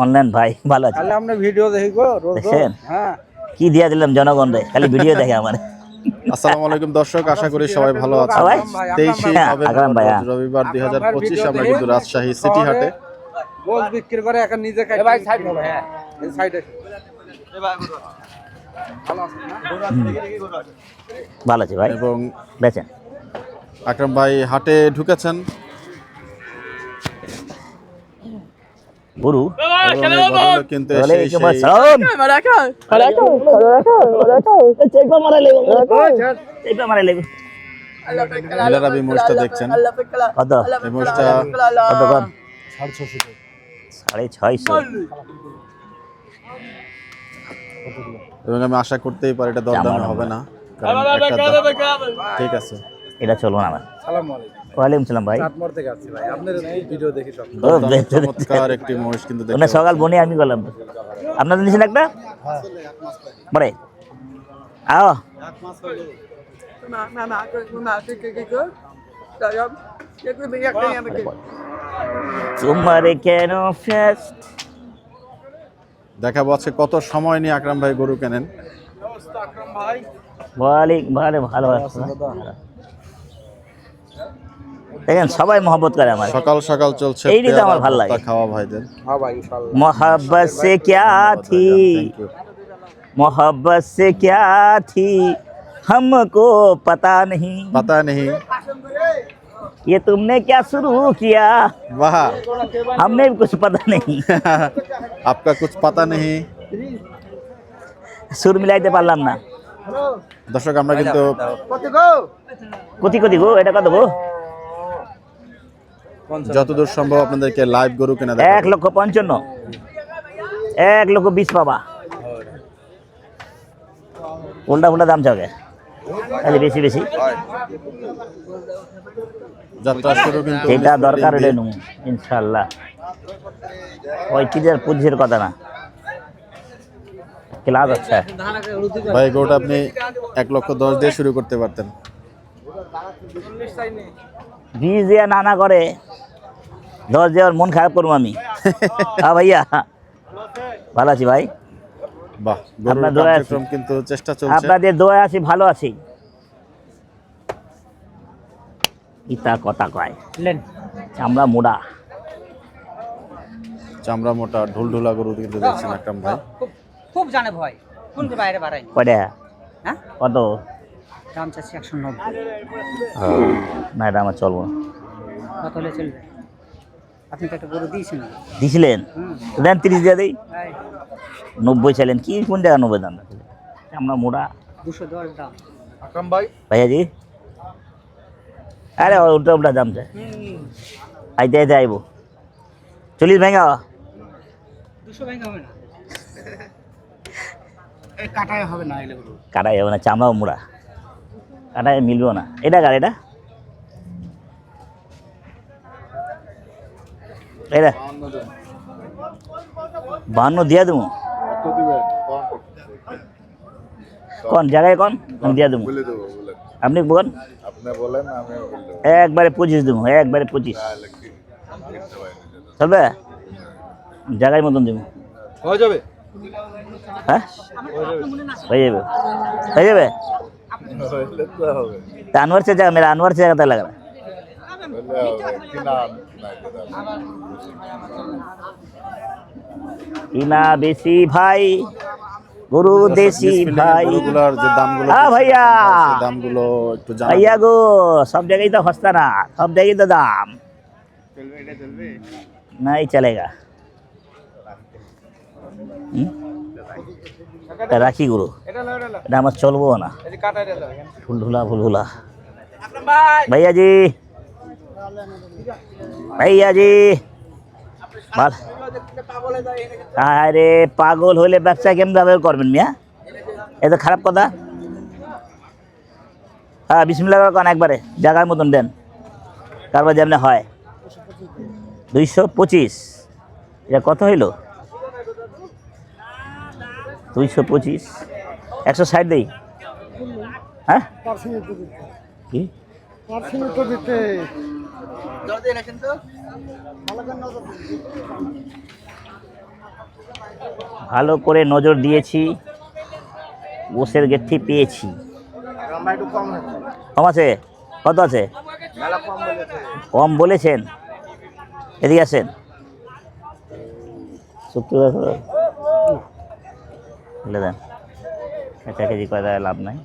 Online ভাই ভালো আছে। তাহলে আমরা ভিডিও দেখি গো রোজ দেখেন হ্যাঁ কি দিয়া দিলাম জনগণরে, খালি ভিডিও দেখে আমার। আসসালামু আলাইকুম দর্শক, আশা করি সবাই ভালো আছেন। সবাই? 23 আকরাম ভাই, নভেম্বর রবিবার 2025 আমরা কিন্তু রাজশাহী সিটি হাটে গোল বিক্রি করে এখন নিজে খাই। ভাই সাইড হবে, হ্যাঁ এই সাইডে। ভালো আছে ভাই, এবং বেচেন। আকরাম ভাই হাটে ঢুকেছেন গুরু কিন্তু বলে এসে কি মাসাম চেপা মারা লেগো মিলারাবি মোষটা দেখছেন। কত এই মোষটা কত কম 650 এবং আমি আশা করতেই পারি এটা দরদামে হবে না, কারণ একটা ঠিক আছে। এটা চলবো না আমার। আসসালামু আলাইকুম। ওয়ালাইকুম সালাম ভাই। চাটমোড় থেকে আসছি ভাই, আপনার ভিডিও দেখি সব। দরদামে চমৎকার একটি মোষ কিন্তু ওনা সকাল বনে আমি গেলাম, আপনাদের নিছেন একটা বড়ে আও তোমারে কেন ফেস্ট দেখাবো আজকে কত সময় নিয়ে আকরাম ভাই গরু কেনেন। ওয়ালাইকুম ভালো দেখেন সবাই মহব্বত করে আমার। সকাল সকাল চলছে এইটাই তো আমার ভালো লাগে। খাওয়া ভাইদের হ্যাঁ ভাই ইনশাআল্লাহ। मोहब्बत से क्या थी, मोहब्बत से क्या थी हमको पता नहीं, पता नहीं ये तुमने क्या शुरू किया वाह हमने भी कुछ पता नहीं। आपका कुछ पता नहीं। সুর মিলাইতে পারলাম না। দর্শক আমরা কিন্তু কতি গো এটা কত গো? যতদূর সম্ভব আপনাদেরকে লাইভ গরু কেনা 1,55,000 1,20,000 পাবা। উল্টা দাম চাবে তাহলে বেশি যাত্রা শুরু কিন্তু যেটা দরকার এটা নেব ইনশাআল্লাহ। ওই কিদের পুঁজির কথা না, ক্লাস আছে ভাই গরুটা আপনি 1,10,000 দিয়ে শুরু করতে পারতেন। 20 দিয়া নানা করে 10 দেওয়ার মন খারাপ করবো আমি। হ্যাঁ ভাইয়া ভালো আছি ভাই, বাহ গরুর আপনার দোয়া আছে। কার্যক্রম কিন্তু চেষ্টা চলছে। আপনাদের দোয়া আছি, ভালো আছি। ইতা কথা কয় চামড়া মোড়া চামড়া মোটা ঢুলঢুলা গরু কিন্তু দেখছেন আকরাম ভাই। খুব জানে ভয় কোনকে বাইরে বাড়াই কয়টা হ্যাঁ কত দাম চাচ্ছি 190 না, এটা আমার চলবো না। কত হলে চলবে? আপনি তো একটা গরু দিয়েছেন। দিছিলেন তো দেন 30 দিয়ে দেই। ভাই 90 চাইলেন কি, কোন জায়গা 90 দাম চামড়া মোড়া 210 দাম। আকরাম ভাই ভাইয়াজি। আরে উল্টা দাম চাই, আইতে আইবো 40 ভেঙা 200 ভাঙা হবে না, এই কাটায় হবে না, এলে গরু কাটাই যাবে না, চামড়া মোড়া কাটাই মিলবো না। এটা কার এটা এটা 52 দিয়া দেবো। কোন জায়গায় কোন আমি দিয়া দেবো, আপনি বলেন। একবারে 25 দেবো, একবারে 25 চলবে, জায়গায় মতন দেবো। হয়ে যাবে হ্যাঁ হয়ে যাবে তা अनवर से जाएगा, मेरा अनवर से जाता लग रहा है। কিনা বেশি ভাই গরু দেশি ভাই। গরুগুলোর যে দামগুলো হ্যাঁ ভাইয়া, সেই দামগুলো একটু জানাবেন। ভাইয়া গো সব জায়গায় তো সস্তা না, সব জায়গায় তো দাম नहीं चलेगा। রাখি গুরু এটা আমার চলবো না, ভুলভুলা भैया जी বল। আরে পাগল হইলে ব্যবসা কেমন ভাবে করবেন মিয়া, এটা খারাপ কথা। হ্যাঁ বিসমিল্লাহ কোন একবারে জায়গার মতন দেন, তারপর যেমন হয়। 225 এটা কত হইল? 225 160 দেই। হ্যাঁ কি ভালো করে নজর দিয়েছি, গোসের গেথি পেয়েছি। কম আছে? কত আছে? কম বলেছেন। এদিকে আসেন। বলে দেন, খেঁচা খেজি করে লাভ নাই,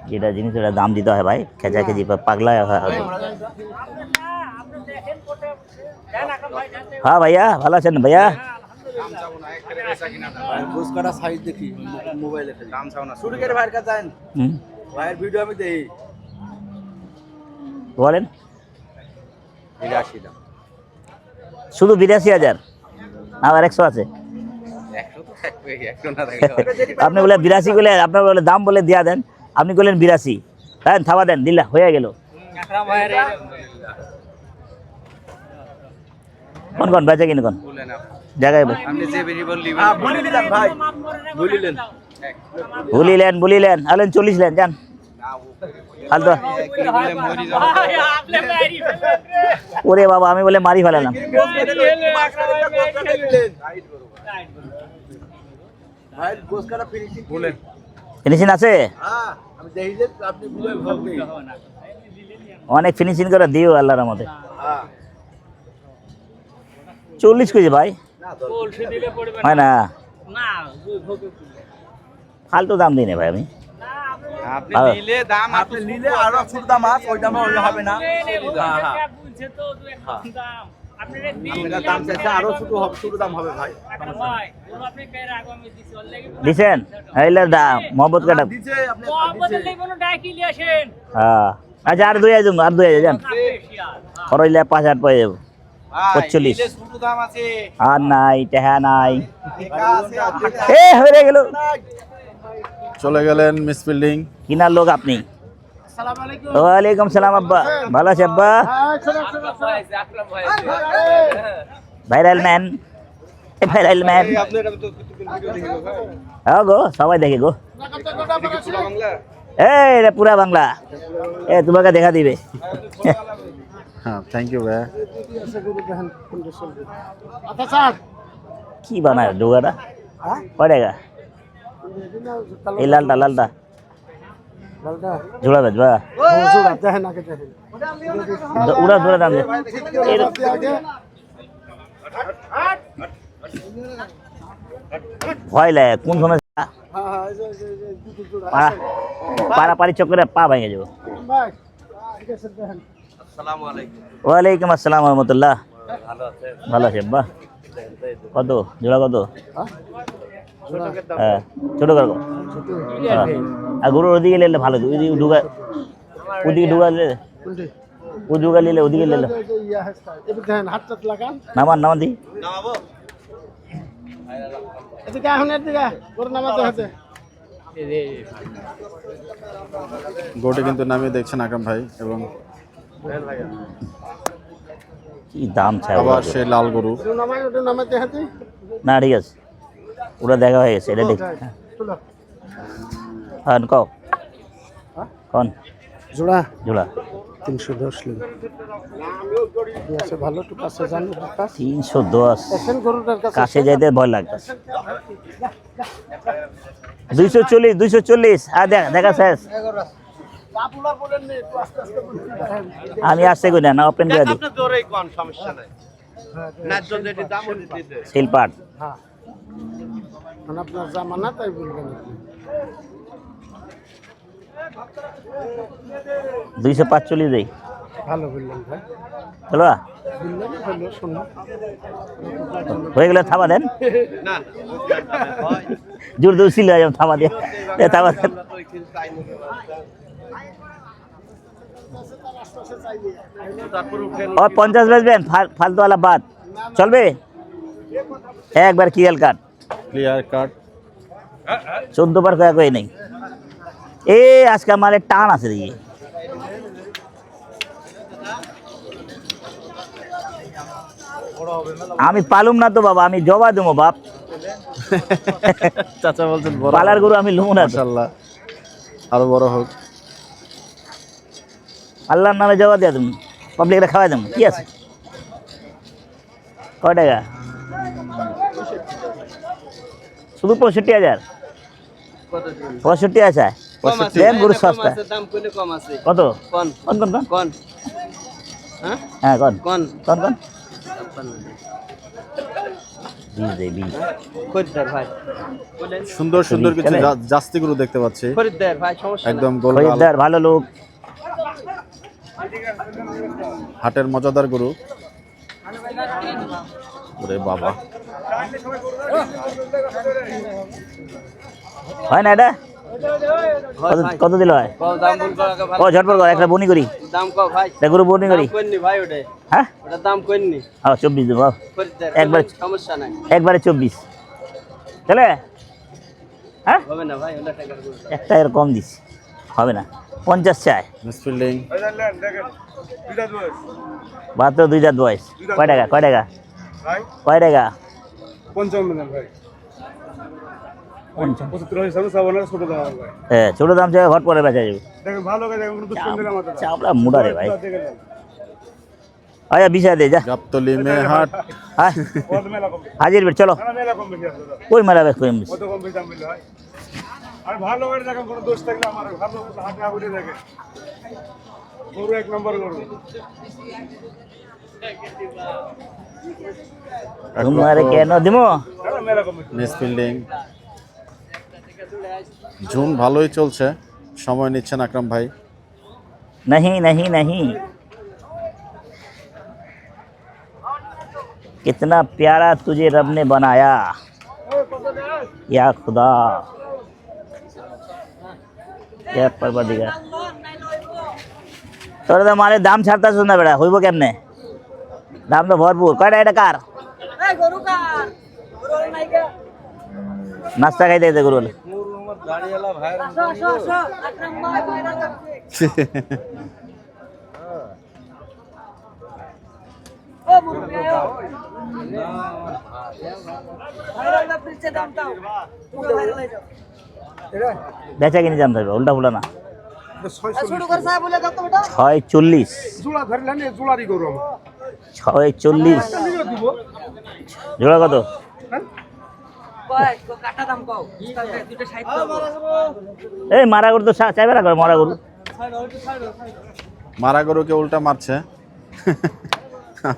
যেটা জিনিস ওটা দাম দিতে হয় ভাই। খেঁচা খেজি পাগলা হবে। হ্যাঁ ভাইয়া, ভালো আছেন ভাইয়া? সাইজ দেখি মোবাইলে দাম চাও না শুরু করে ভাইয়ের কাছে যান। ভাইয়ের ভিডিও আমি দেই। বলেন। 82 দাম। শুধু 82,000? আবার 100 আছে? 100 তো থাকবে, 100 না থাকলে আপনি বলে 82 বলে, আপনার বলে দাম বলে দিয়া দেন, আপনি বললেন 82। দেন, থাবা দেন, দিল্লা হয়ে গেল। কোন কোন বেচে কিনে কোন বলেন জায়গায় আপনি যে বেরি বললি বলিলেন ভাই, বলিলেন বলিলেন আলেন 40 লেন যান। ফালতু ওরে বাবা, আমি বলে মারি ফেলালাম। ভাই গোস কাটা ফিনিশিং বলেন। ফিনিশিং আছে? হ্যাঁ আমি দেখি যে আপনি বুঝে ভাববে। অনেক ফিনিশিং করে দিও আল্লাহর রহমতে। হ্যাঁ 40 কেজি ভাই হয় না? ফালতু দাম দিই না ভাই আমি। আপনি নিলে দাম, আপনি নিলে আরো ছোট দাম আছে, ওই দামে হবে না। হ্যাঁ হ্যাঁ আপনার দাম চাইছে আরো ছোট হবে, ছোট দাম হবে ভাই। দিছেন এইলে দাম মোহাম্মদ কাটা দিছে আপনি দিছে। হ্যাঁ আচ্ছা, আর 2 আর 2 যান। করইলে 5,000 পেয়ে যাবো। 45 ছোট দাম আছে। আর নাই, টেহা নাই। আছে এ হয়ে গেল। চলে গেলেন মিস ফিল্ডিং। কিনার লোক আপনি? ওয়ালাইকুম সালাম আব্বা, ভালো আছে আব্বা? Viral man, viral man. হ্যাঁ গো, সবাই দেখে গো। এই রে পুরা বাংলা, এ তোমাকে দেখা দিবে। হ্যাঁ, থ্যাংক ইউ ভাইয়া। কি বানায় ডোগাটা? কয় টাকা এই লালটা? জোড়া বেচবা? উড়া ধরে দাম ভয় লাগে কোন সময় পাড়াপাড়ি চক্করে পা ভেঙে যাবো। ওয়ালাইকুম আসসালাম রহমতুল্লাহ। ভালো আছে আব্বা? কত জোড়া? কত? হ্যাঁ ছোট করবো। আর গরুর ওদিকে নিলে ভালো, ওদিকে ঢুকা, ওদিকে ঢুকা নিলে, ও ঢুকা নিলে ওদিকে নিলে নামান দি। গোটে কিন্তু নামিয়ে দেখছেন আকরাম ভাই, এবং কি দাম চাই আবার সেই লাল গরু। না ঠিক আছে, ওটা দেখা হয়ে গেছে, এটা দেখ। হ্যাঁ কও কন জোড়া জোড়া 310 লিখ আছে ভালো তো কাছে জানো 310 এসেন গরুটার কাছে কাছে যাইতে ভয় লাগতেছে। 240 আর দেখা শেষ। আমি আসছে কই না ওপেন করে দিই। আপনি জোরেই কোন সমস্যা নাই, ন্যায্য যেটি দাম ওটি দিতে। শিলপাট হ্যাঁ মানে আপনার জামানা তাই বলবেন। 245 দেই। ভালো বললেন ভাই, চলো বললেন হলো শুনুন হয়ে গেলে থাবা দেন। না জোর দূর ছিল থাবা দিয়ে থাবা দেন। और 50 বেচবেন? ফালতু वाला बात চলবে? একবার ক্লিয়ার কাট, ক্লিয়ার কাট। 14 বার কয়ে নেই। এ আজকে মালের টান আছে দেখি। আমি পালুম না তো বাবা, আমি জবা দেবো বাপ। চাচা বলছেন বড় পালার গরু আমি লুমু না তো। মাশাআল্লাহ, আরো বড় হোক। আল্লাহর নামে জবা দিয়া তুমি। পাবলিকটা খাওয়াই দেবো কি আছে কয় টাকা শুধু 65,000 65 আছে দেন গরু সস্তা দাম কইলে কম আছে কত কোন কোন কোন কোন কোন হ্যাঁ হ্যাঁ কোন কোন কোন কোন 56 20 দে 20 খরিদ্দার ভাই সুন্দর সুন্দর কিছু চলে। জাস্তি গরু দেখতে পাচ্ছি খরিদ্দার ভাই সমস্যা একদম গোল খরিদ্দার ভালো লোক হাটের মজাদার গরু ওরে বাবা হয় না এটা কত কত দিল হয় কও দাম বলবো আগে ভাই ও ঝটপট কর একটা বনি করি দাম কও ভাই এটা গরু বনি করি দাম কইনি ভাই ওটা হ্যাঁ ওটা দাম কইনি হ্যাঁ 24 দেবো খরিদ্দার একবার সমস্যা নাই একবারে 24 চলে হ্যাঁ হবে না ভাই ওটা টাকার গরু একটা এর কম দিস হবে না 50 চাই মিসফিল্ডিং মাত্র 2 দাঁত বয়স কয় টাকা কয় টাকা কয় টাকা 55 ভাই 75 হিসাবে সাবানের ছোট দাম ভাই হ্যাঁ ছোট দাম চাই ঘট করে বেচা যাবে দেখেন ভালো করে দেখেন কোনো দুষ্কর্ম দিলে আমাদের চাপড়া মুড়া রে ভাই আয়া বিছা দে যা গাবতলি মেহাট হ্যাঁ কত মেলা কম হাজির বেট চলো না মেলা কম বেশি আছে দাদা কই মেলা বেশ কই কত কম বেশি দাম বললে হয় আর ভালো করে দেখেন কোনো দোষ থাকলে আমার ভালো হাতে আগুনে দেখেন গরু এক নম্বর গরু তোমারে কেন দিমো দাদা মেলা কম বেশি মিসফিল্ডিং ঝুম ভালোই চলছে সময় নিচ্ছেন আকরাম ভাই नहीं नहीं नहीं कितना प्यारा तुझे रब ने बनाया या खुदा क्या परवरदिगार তোর তো মালের দাম ছাড়তা শুন না বেড়া হইব কেমনে দাম তো ভরপুর কয়টা এটা কার নাস্তা খাইতে গেছে গরু দাড়িওয়ালা ভাইয়ের বেচা কিনে জানতে হবে উল্টা ফুলা না 640 জোড়া ধরলেন এই জোড়ারই গরু আমার 640 দিব জোড়া কত এই মারা গরু তো চাইবে না করে মারা গরু মারা গরুকে উল্টা মারছে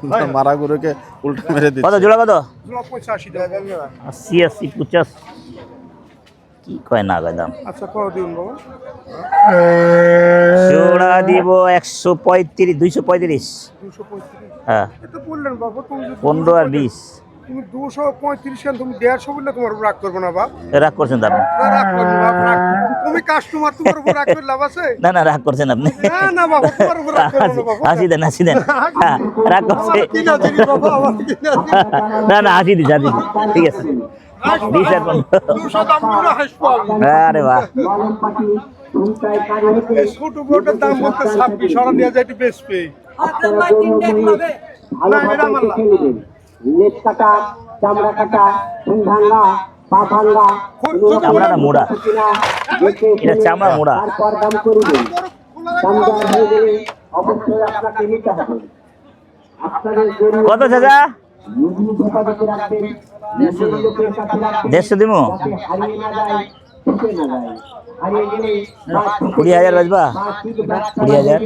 আমরা মারা গরুকে উল্টা মেরে কত দিচ্ছি জোড়া কত জোড়া 85 টাকা 80 80 50 কি কয় না কয় দাম আচ্ছা কত দিন বাবা জোড়া দিব 135 235 235 হ্যাঁ এত বললেন বাবা তুমি যদি 15 আর 20 তুমি 235 কেন তুমি 150 বললে তোমার উপর রাগ করবো না বাপ রাগ করছেন তো আপনি না রাগ করবো না বাপ, রাগ তুমি কাস্টমার তোমার উপর রাগ করে লাভ আছে না না রাগ করছেন আপনি না না বাবা তোমার উপর রাগ করবো না বাবা হাসি দেন হ্যাঁ, রাগ করছে আমার কি না জানি বাবা আমার কি না জানি না না হাসি দিস ঠিক আছে 20 আর 200 দাম করে হাসবো আমি আরে বাহ এই ছোট গরুটার দাম বলতে 26 সরা নিয়ে যায় একটু বেশ পেয়ে না এটা আমার না নেট কাটা চামড়া কাটা সিং ভাঙ্গা পা ভাঙ্গা চামড়াটা মোড়া এটা চামড়া মোড়া তারপর দাম করবেন দাম দেওয়া হয়ে গেলে অবশ্যই আপনাকে নিতে হবে আপনাদের গরু কত চাচা নিজে হেফাজতে রাখবেন নিজে লোকের কাছে রাখবেন 150 দিমু যাতে হারিয়ে না যায় ছুটে না যায় হারিয়ে গেলে 20,000 বাজবা 20,000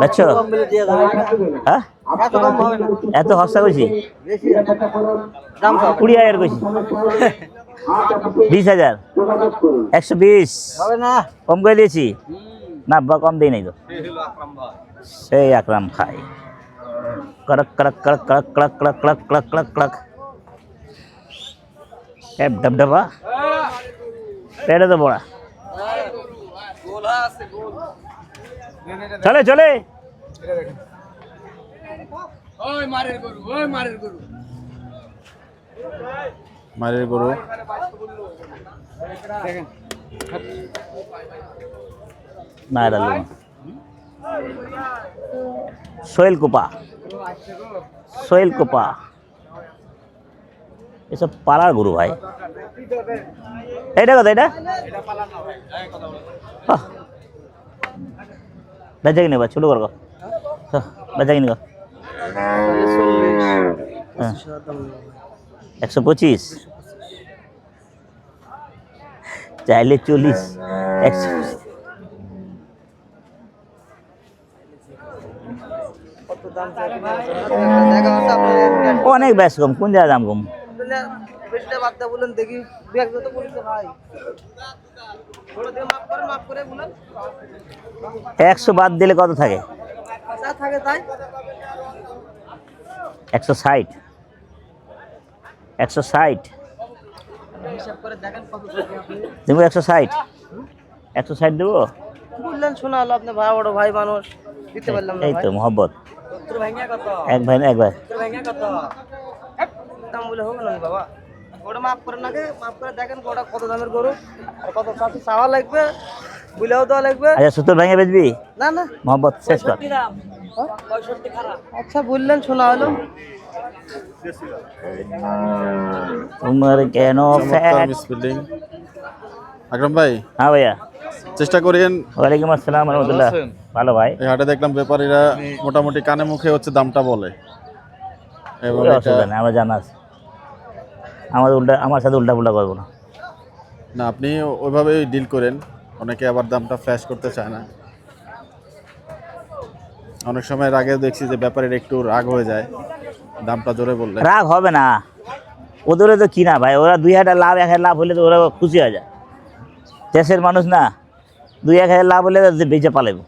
বেচছো হ্যাঁ এত হস্তা কইছি 20,000 কইছি 20,000 120 হবে না কম করে দিয়েছি না বা কম দেই নাই তো সেই আকরাম ভাই কড়ক কড়ক কড়ক কড়ক কড়ক কড়ক কড়ক কড়ক কড়ক কড়ক এব ডবডবা পেড়ে তো বড়া চলে চলে মারের গরু না এটা লোক সোহেল কোপা সোহেল কোপা এসব পাড়ার গরু ভাই এটা কথা এটা বেঁচে কিনে বা ছোট করো বেচা কিনি কর। হ্যাঁ 125 চাইলে 40 100 অনেক বেশ কম, কোন জায়গায় দাম কম? বেশিটা বাদ দেয়া বলেন দেখি, দু এক যত বলছে ভাই ওরা দিয়ে মাপ করে বলেন 100 বাদ দিলে কত থাকে? যা থাকে তাই 160 160 হিসাব করে দেখেন কত থাকে আপনি দেবো 160 160 দেবো। বললেন শোনা হলো আপনি ভাই বড় ভাই মানুষ দিতে পারলাম না এই ভাই তো মোহব্বত, তোর ভাঙিয়া কত এক ভাই না এক ভাই। তোর ভাঙিয়া কত দাম বলে হবে না বাবা, ওটা মাপ করে নাকি মাপ করে দেখেন ওটা কত দামের গরু আর কত চাষি চাওয়া লাগবে বুঝলেও দেওয়া লাগবে। আচ্ছা 70 ভেঙে বেচবি না না মোহব্বত, শেষ কর। আচ্ছা বললেন শোনা হলো তোমার কেন ফ্যাট। মিসফিল্ডিং। আকরাম ভাই, হ্যাঁ ভাইয়া, চেষ্টা করেন। ওয়ালাইকুম আসসালাম রহমতুল্লাহ। ভালো ভাই, এই হাটে দেখলাম ব্যাপারীরা মোটামুটি কানে মুখে হচ্ছে দামটা বলে, এবং কোনো এটা অসুবিধা নেই, আমার জানা আছে। আমার সাথে উল্টা পুল্টা করবো না। না, আপনি ওইভাবেই ডিল করেন। অনেকে আবার দামটা ফ্ল্যাশ করতে চায় না। অনেক সময় আগে দেখছি যে ব্যাপারীরা একটু রাগ হয়ে যায় দামটা জোরে বললে। রাগ হবে না, ওদের তো কিনা ভাই, ওরা 2,000 লাভ 1,000 লাভ হলে তো ওরা খুশি হয়ে যায়। দেশের মানুষ না, 2-1,000 লাভ হলে তো বেঁচে পালাবো,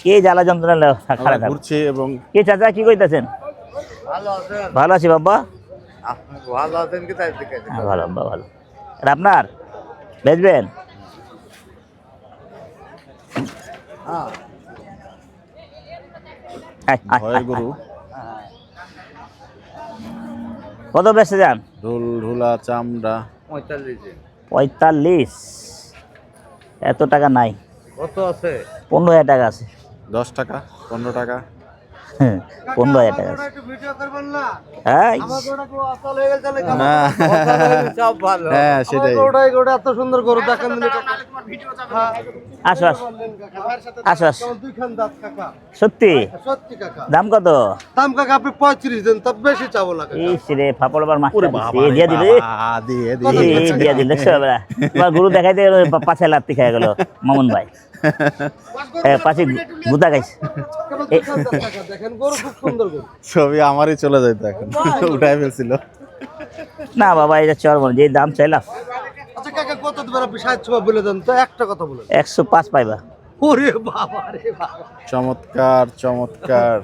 কে জ্বালা যন্ত্রণা খারাপ আমরা থাকবে। ঘুরছি এবং কে চাচা কি কইতেছেন? ভালো আছি বাবা। ভালো আছেন কি তাই দিকে হ্যাঁ, ভালো বাবা ভালো। আর আপনার বেচবেন? আয়, আয়, ভয়ের আয়, গরু, আয়। কত বেচতে যান? ঢোলা চামড়া 45। এত টাকা নাই, কত আছে? 15,000 টাকা আছে। 10 টাকা 15 টাকা। 15,000 টাকা আছে। একটু ভিডিও করবেন না হ্যাঁ আমার গরুটা পুরো আসল হয়ে গেছে তাহলে না, সব ভালো। হ্যাঁ সেটাই। গরুটা এত সুন্দর গরু দেখেন আসো আসো আসো আসো। দুইখান দাঁত কাকা সত্যি? সত্যি কাকা দাম কত? দাম কাকা আপনি 35 দেন তবে বেশি চাবো না কাকা। ইস রে ফাপড় বার মাছ ওরে বাবা রে দিয়ে দিলে, বাবা, দিয়ে দিয়ে দিলে দেখছো এবার? তোমার গরু দেখাইতে পাছে লাত্তি খেয়ে গেল মামুন ভাই। পাশে গুতা খাইছে। কেবল দুইখান দাঁত কাকা দেখেন গরু খুব সুন্দর গরু। ছবি আমারই চলে যাইতো এখন, উঠাই ফেলছিল। না বাবা, এটা চর বল, যে দাম চাইলাম আচ্ছা কাকা কত দিবেন আপনি 60 বলে দেন তো, একটা কথা বলেন। 105 পাইবা। ওরে বাবা রে বাবা, চমৎকার চমৎকার।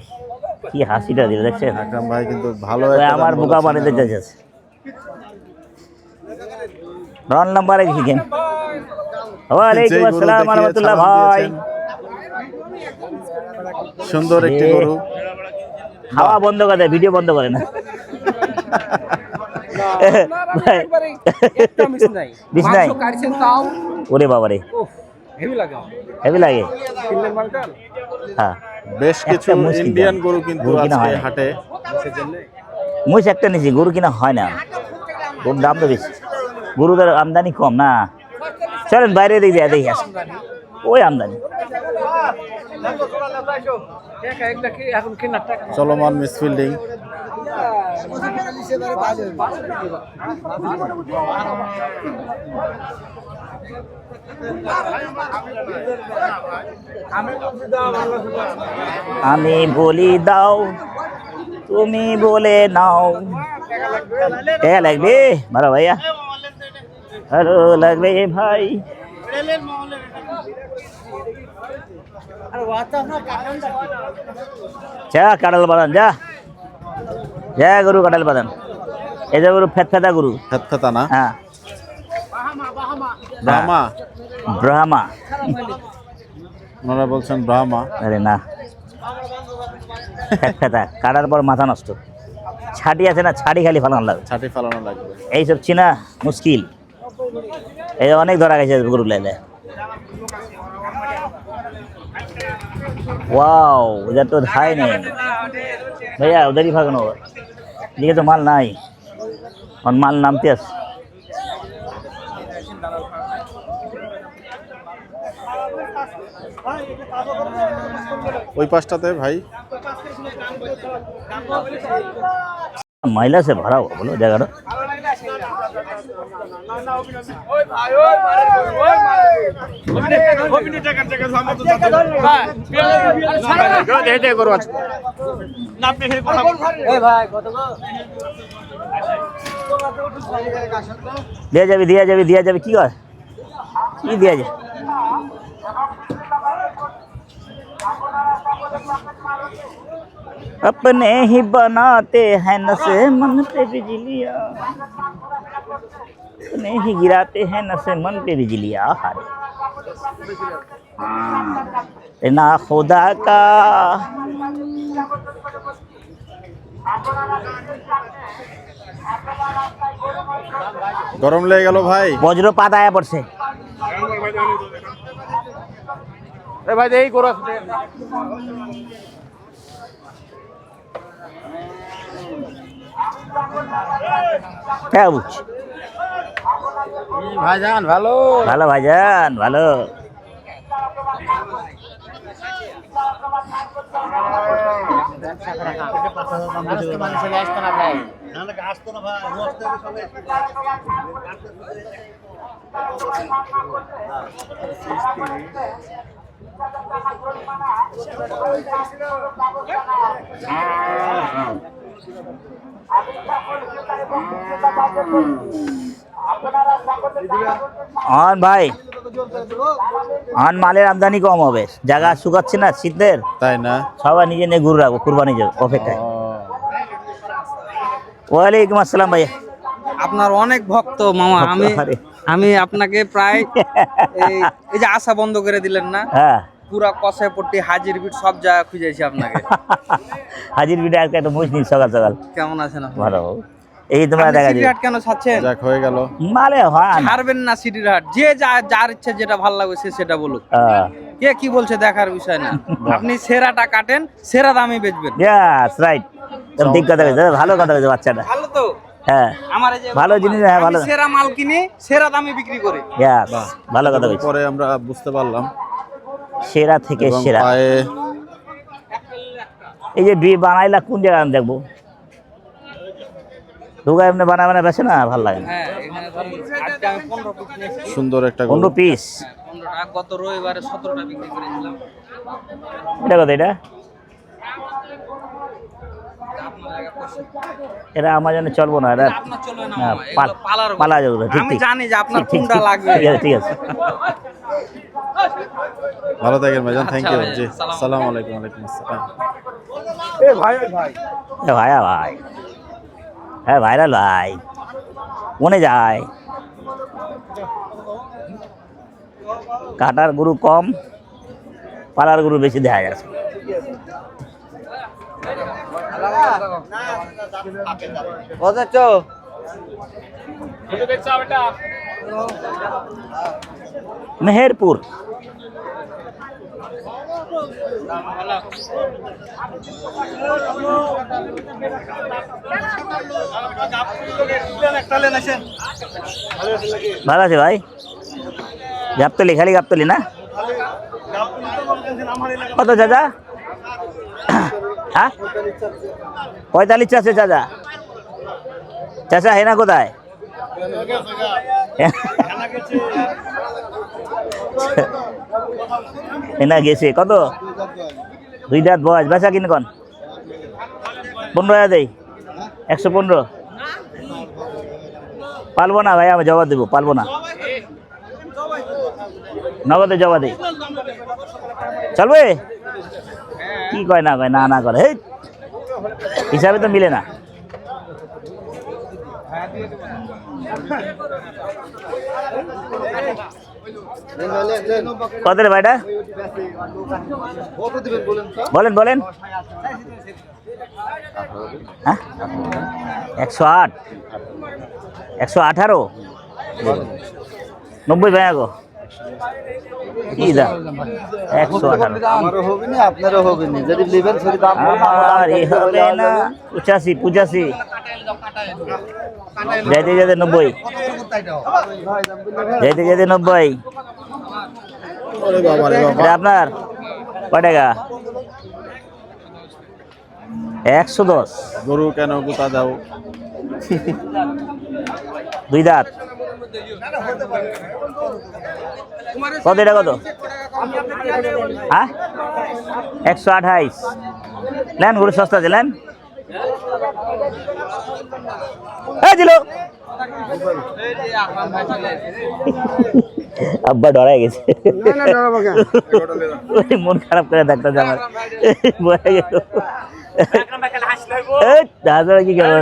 কি হাসিটা দিল দেখছেন? আকরাম ভাই কিন্তু ভালো ওই একটা আমার দাম বোকা বলেছেন বানিয়ে এবং যাচ্ছে। রন নাম্বারে শিখেন। ওয়ালাইকুম যেই গরু আসসালাম দেখিয়ে রহমতুল্লাহ সালাম ভাই। দিয়েছেন, সুন্দর একটি গরু। খাওয়া বন্ধ করে দেয়, ভিডিও বন্ধ করে না। বিষ নাই? ওরে বাবা রে, হেভি লাগে। হ্যাঁ, বেশ কিছু একটা মুশকিল ইন্ডিয়ান দাম। গরু কিন্তু গরু কিনা আজকে হয় না। হাটে। মুছ একটা নিয়েছি, গরু কিনা হয় না, গরুর দাম তো বেশি, গরুদের আমদানি কম না। চলেন বাইরে দেখি দেখি আসি, ওই আমদানি। চলমান মিসফিল্ডিং। আমি বলি দাও, তুমি বলে নাও। টাকা লাগবে ভালো ভাইয়া, ভালো লাগবে ভাই। যা কাটাল বাদান, যা যা গরু কাটাল বাদান। এই যে গরু ফেতা গরু। ফেতফেতা না, হ্যাঁ, ব্রাহ্মা। ব্রাহ্মা। ওনারা বলছেন ব্রাহ্মা। আরে না, ফেতা কাটার পর মাথা নষ্ট। ছাটি আছে না, ছাটি খালি ফালানো লাগে। ছাটি ফালানো লাগবে। এইসব চিনা মুশকিল। এই অনেক ধরা গেছে গরু লাইলে। ওয়াও, उधर तो है नहीं भैया, उधर ही भागना होगा। ये तो माल नहीं, और माल नामते আছে। ওই পাশটাতে ভাই महिला से भरा हुआ बोलो जगह दिया जाबे की হয় কি দিয়া যায় अपने ही बनाते हैं नशे मन पे बिजलियाँ अपने ही गिराते हैं नशे मन पे बिजलियाँ ना खुदा का গরম লেগে গেল ভাই বজ্রপাত আয়া পড়ছে ভাই এই করো क्या বুঝছি ভাইজান ভালো ভালো ভাইজান ভালো অন ভাই অন মালের আমদানি কম হবে জায়গা শুকাচ্ছে না শীতের তাই না সবাই নিজে নিয়ে ঘুরে রাখবো কুরবানি যাবে অপেক্ষায় ওয়ালাইকুম আসসালাম ভাইয়া আপনার অনেক ভক্ত মামা আমি আপনাকে প্রায় এই যে আশা বন্ধ করে দিলেন না হ্যাঁ পুরা কষাইপট্টি হাজির বিট সব জায়গা খুঁজেছি আপনাকে হাজির বিটা একটা মুছ নিন সকাল সকাল কেমন আছেন আপনি? ভালো এই তোমার দেখা সিটির হাট কেন ছাড়ছেন যাক হয়ে গেল মালে হয় না ছাড়বেন না সিটির হাট যে যার ইচ্ছা যেটা ভালো লাগবে সে সেটা বলুক কে কি বলছে দেখার বিষয় না আপনি সেরাটা কাটেন সেরা দামে বেচবেন ইয়েস রাইট তুমি ঠিক কথা বলেছো ভালো কথা বলেছো বাচ্চাটা ভালো তো হ্যাঁ আমার এই যে ভালো জিনিস হ্যাঁ ভালো আমি সেরা মাল কিনে সেরা দামে বিক্রি করি ইয়েস ভালো কথা বলেছো পরে আমরা বুঝতে পারলাম সেরা থেকে এবং সেরা পায়ে এই যে বানাইলা কোন জায়গায় আমি দেখবো ঢুকা এমনি বানা বেছে না ভালো লাগে হ্যাঁ এখানে ধরুন আজকে আমি 15 পিস নিয়েছি সুন্দর একটা 15 পিস 15টা গত রবিবারে 17টা বিক্রি করেছিলাম এটা কত এটা আপনার জায়গা পয়সা এটা আমার জন্য চলবো না এটা আপনার চলবে না হ্যাঁ, মামা এগুলো পালার গরু। পালা যাবে ঠিক আমি ঠিক জানি যে আপনার ঠিক, ঠিক, কোনটা ঠিক, লাগবে ঠিক আছে ভালো থাকেন ভাইজান থ্যাংক ইউ ভাইয়া, জি আসসালামু আসসালামু আলাইকুম ওয়ালাইকুম আসসালাম এ ভাই ভাই এ ভাইয়া ভাই হ্যাঁ ভাইরাল ভাই মনে যায় কাটার গরু কম পালার গরু বেশি দেখা যাচ্ছে মেহেরপুর ভালো আছে ভাই গাবতলি খালি গাবতলি না কত চাচা হ্যাঁ 45 চাচ্ছে চাচা চাচা হেনা কোথায় হেনা গেছে কত 2 দাঁত বয়স বেচা কিনে কন 15 দেই 115 পালবো না ভাই আমি জবাব দেবো পালবো না নগদে জবাব দেই চলবে কি কয় না না করে এই হিসাবে তো মিলে না কত রে ভাইটা বলেন বলেন হ্যাঁ 108 118 90 ভাইয়া গো কি দাম 118 আমারও হবে না আপনারও হবে না যদি নেবেন সেই দাম আমার এ হবে না 85 যাইতে যাইতে 90 যাইতে যাইতে 90 ওরে বাবা রে বাবা। এটা আপনার কয় টাকা? 110। গরু কেন গুতা দাও? 2 দাঁত। কত এটা কত? হ্যাঁ 128। নেন গরু সস্তা দিলেন। এই দিল আব্বা ডরাই গেছে। ওই মন খারাপ করে ডাক্তার আমার বয়ে গেল। কি করবো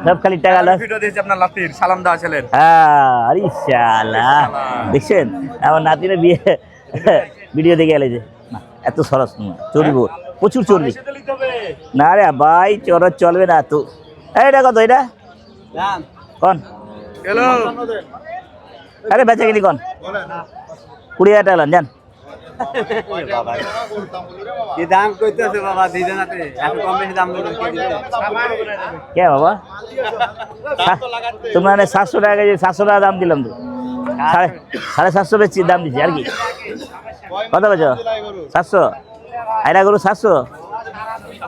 সব খালি টাকা লস। আরে শালা দেখছেন আমার নাতিনে বিয়ে ভিডিও দেখে এলে যে না এত সরস নয়, চর্বি প্রচুর চর্বি। না রে ভাই চরস চলবে না তো। এইটা কত এটা কন? আরে বেচা কিনি কন? 20,000 টাকা যান। কি দাম কইতেছে বাবা দিদানাতে এত কম বেশি দাম বলে কি দিবে কে বাবা তোমরা 700 টাকা কেজি 700 টাকা দাম দিলাম তো 750 বেচি দাম দিচ্ছি আর কি। কত বেচো? 700। আইরা গরু 700।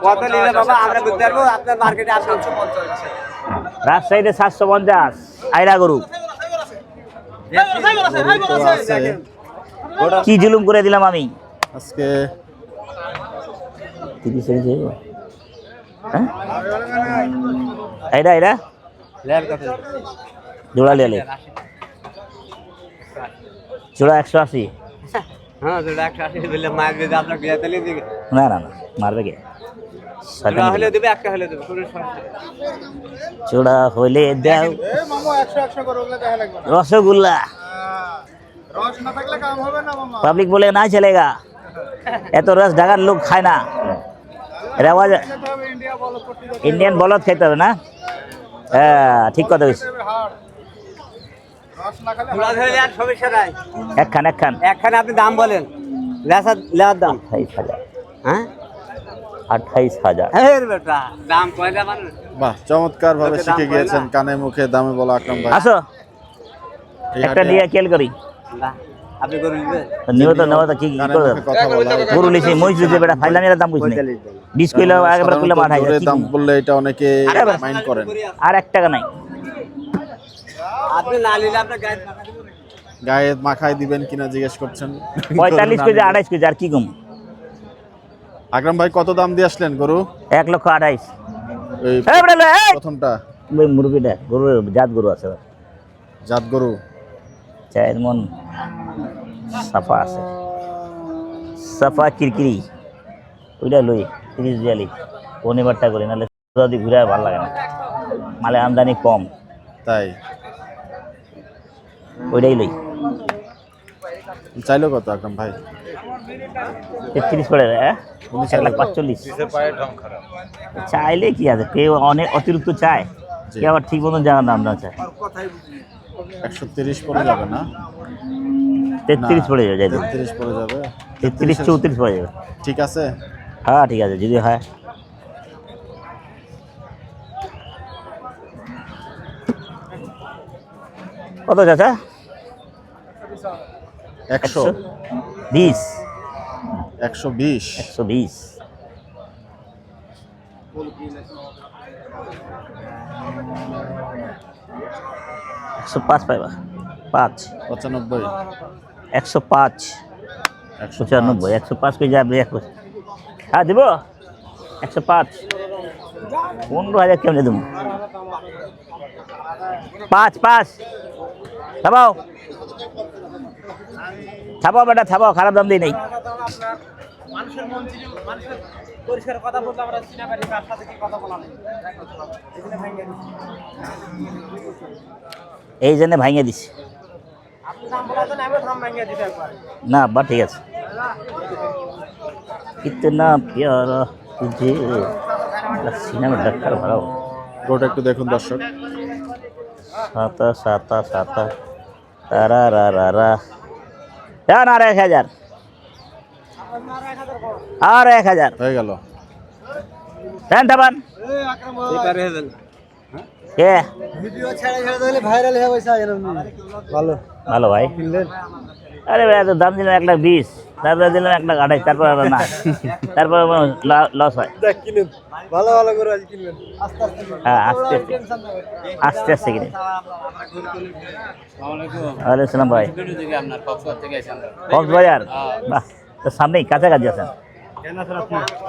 কত নিলে বাবা আমরা বুঝতে পারবো আপনার মার্কেটে 750। রাজশাহীতে 750 আইরা গরু। কি জুলুম করে দিলাম আমি আজকে। 30 কেজি হ্যাঁ আইরা আইরা লেয়ার কত? জোড়া লেলে জোড়া 180। হ্যাঁ জোড়া 180 বলে মার দিতে আপনার বিয়ে তেলে দিবে না না না মারবে কে? জোড়া হলে দেবে একটা হলে দেবে কোনো সমস্যা জোড়া হলে দাও। মামু 100 করে ওগুলো দেখা লাগবে না। রসগোল্লা রস না থাকলে কাম হবে না মামা। পাবলিক বলে না চলেগা, এত রস ঢাকার লোক খায় না। রেওয়াজ ইন্ডিয়া বলো করতে ইন্ডিয়ান বলদ খেতে হবে না। হ্যাঁ ঠিক কথা বলছি। রস না খেলে জোড়া ধরে আর সমস্যা নাই। একখান একখানে আপনি দাম বলেন লেয়ার দাম 28,000। হ্যাঁ 28,000। এই বেটা দাম কয় দেবেন? বাহ, চমৎকার ভাবে শিখে গিয়েছেন কানে মুখে দামে বলা আকরাম ভাই। আসো এই একটা হাটে নিয়ে খেয়াল করি। না আপনি করে নেবেন নিয়ত নেওয়া কি কানে করবে? মুখে কথা বলা। গরু লিছি মই লিছি বেটা ফাইলামের দাম বুঝনি 20 কিলো একবার কিলো মাঠ সাধারণত হয় জোরে দাম বললে এটা অনেকে মাইন্ড করেন। আর 1 টাকা নাই। আপনি না নিলে আপনার গায়ে গায়ে মাখায় দিবেন কিনা জিজ্ঞেস করছেন। 45 কেজি 28 কেজি আর কি কম। আকরাম ভাই কত দাম দিয়ে আসলেন গরু? 1,28,000। এই এই বেটা লে, এই! প্রথমটা ওই মুরগিটা গরুর জাত গরু আছে জাত গরু। 4 মন সাফা আছে, সাফা কিরকিরি ওইটা লই 30-42 পনিবারটা করি, নাহলে যদি ঘুরে ভালো লাগে না, মালে আমদানি কম, তাই ওইটাই লই। চাইলো কত আকরাম ভাই? 33 করে 1,45,000। চাইলে কি আছে, কেউ অনেক অতিরিক্ত চায়, কেউ আবার ঠিক মতন জায়গার দাম না চায়। 130 পড়ে যাবে না? 33 পড়ে যাবে, 33 পড়ে যাবে। 33-34 পড়ে যাবে। ঠিক আছে। হ্যাঁ ঠিক আছে যদি হয়। কত চাচা? 120 120। 120 105 পাইবা 5 95 105 195 105 কে যাবে। হ্যাঁ দিব 105 15,000 কেমনে দেবো? 5 থামাও থামাও বেটা থামাও, খারাপ দাম দিই নাই। মানুষের মন ছিল, মানুষের পরিষ্কার কথা বলতে আমরা চিনা পারি, তার সাথে কি কথা বলা নেই, এই জন্য ভাঙিয়ে দিছি। আপনি দাম বলার জন্য আমি দাম ভাঙিয়ে দিতে একবার। না বা ঠিক আছে। কিতনা প্যারা তুঝে সিনেমা ডাক্তার ভাড়াও। গরুটা একটু দেখুন দর্শক। সাতা সাতা সাতা তারা রা রা রা। আর 1,000 আর 1,000 হয়ে গেল। দেন তাবান এবারে হেবেন কে ভিডিও ছেড়ে ছেড়ে দিলে ভাইরাল হয়ে গেছে। ভালো ভালো ভাই। আরে ভাই এত দাম দিলাম 1,20,000, তারপরে দিলাম 1,28,000, তারপর আর না, তারপর লস হয়। ভালো ভালো করে আজ কিনবেন আস্তে আস্তে হ্যাঁ আস্তে আস্তে আস্তে কিনে। ওয়ালাইকুম আসসালাম ভাই। কক্সবাজার, বাহ, তো সামনেই কাছাকাছি আছেন।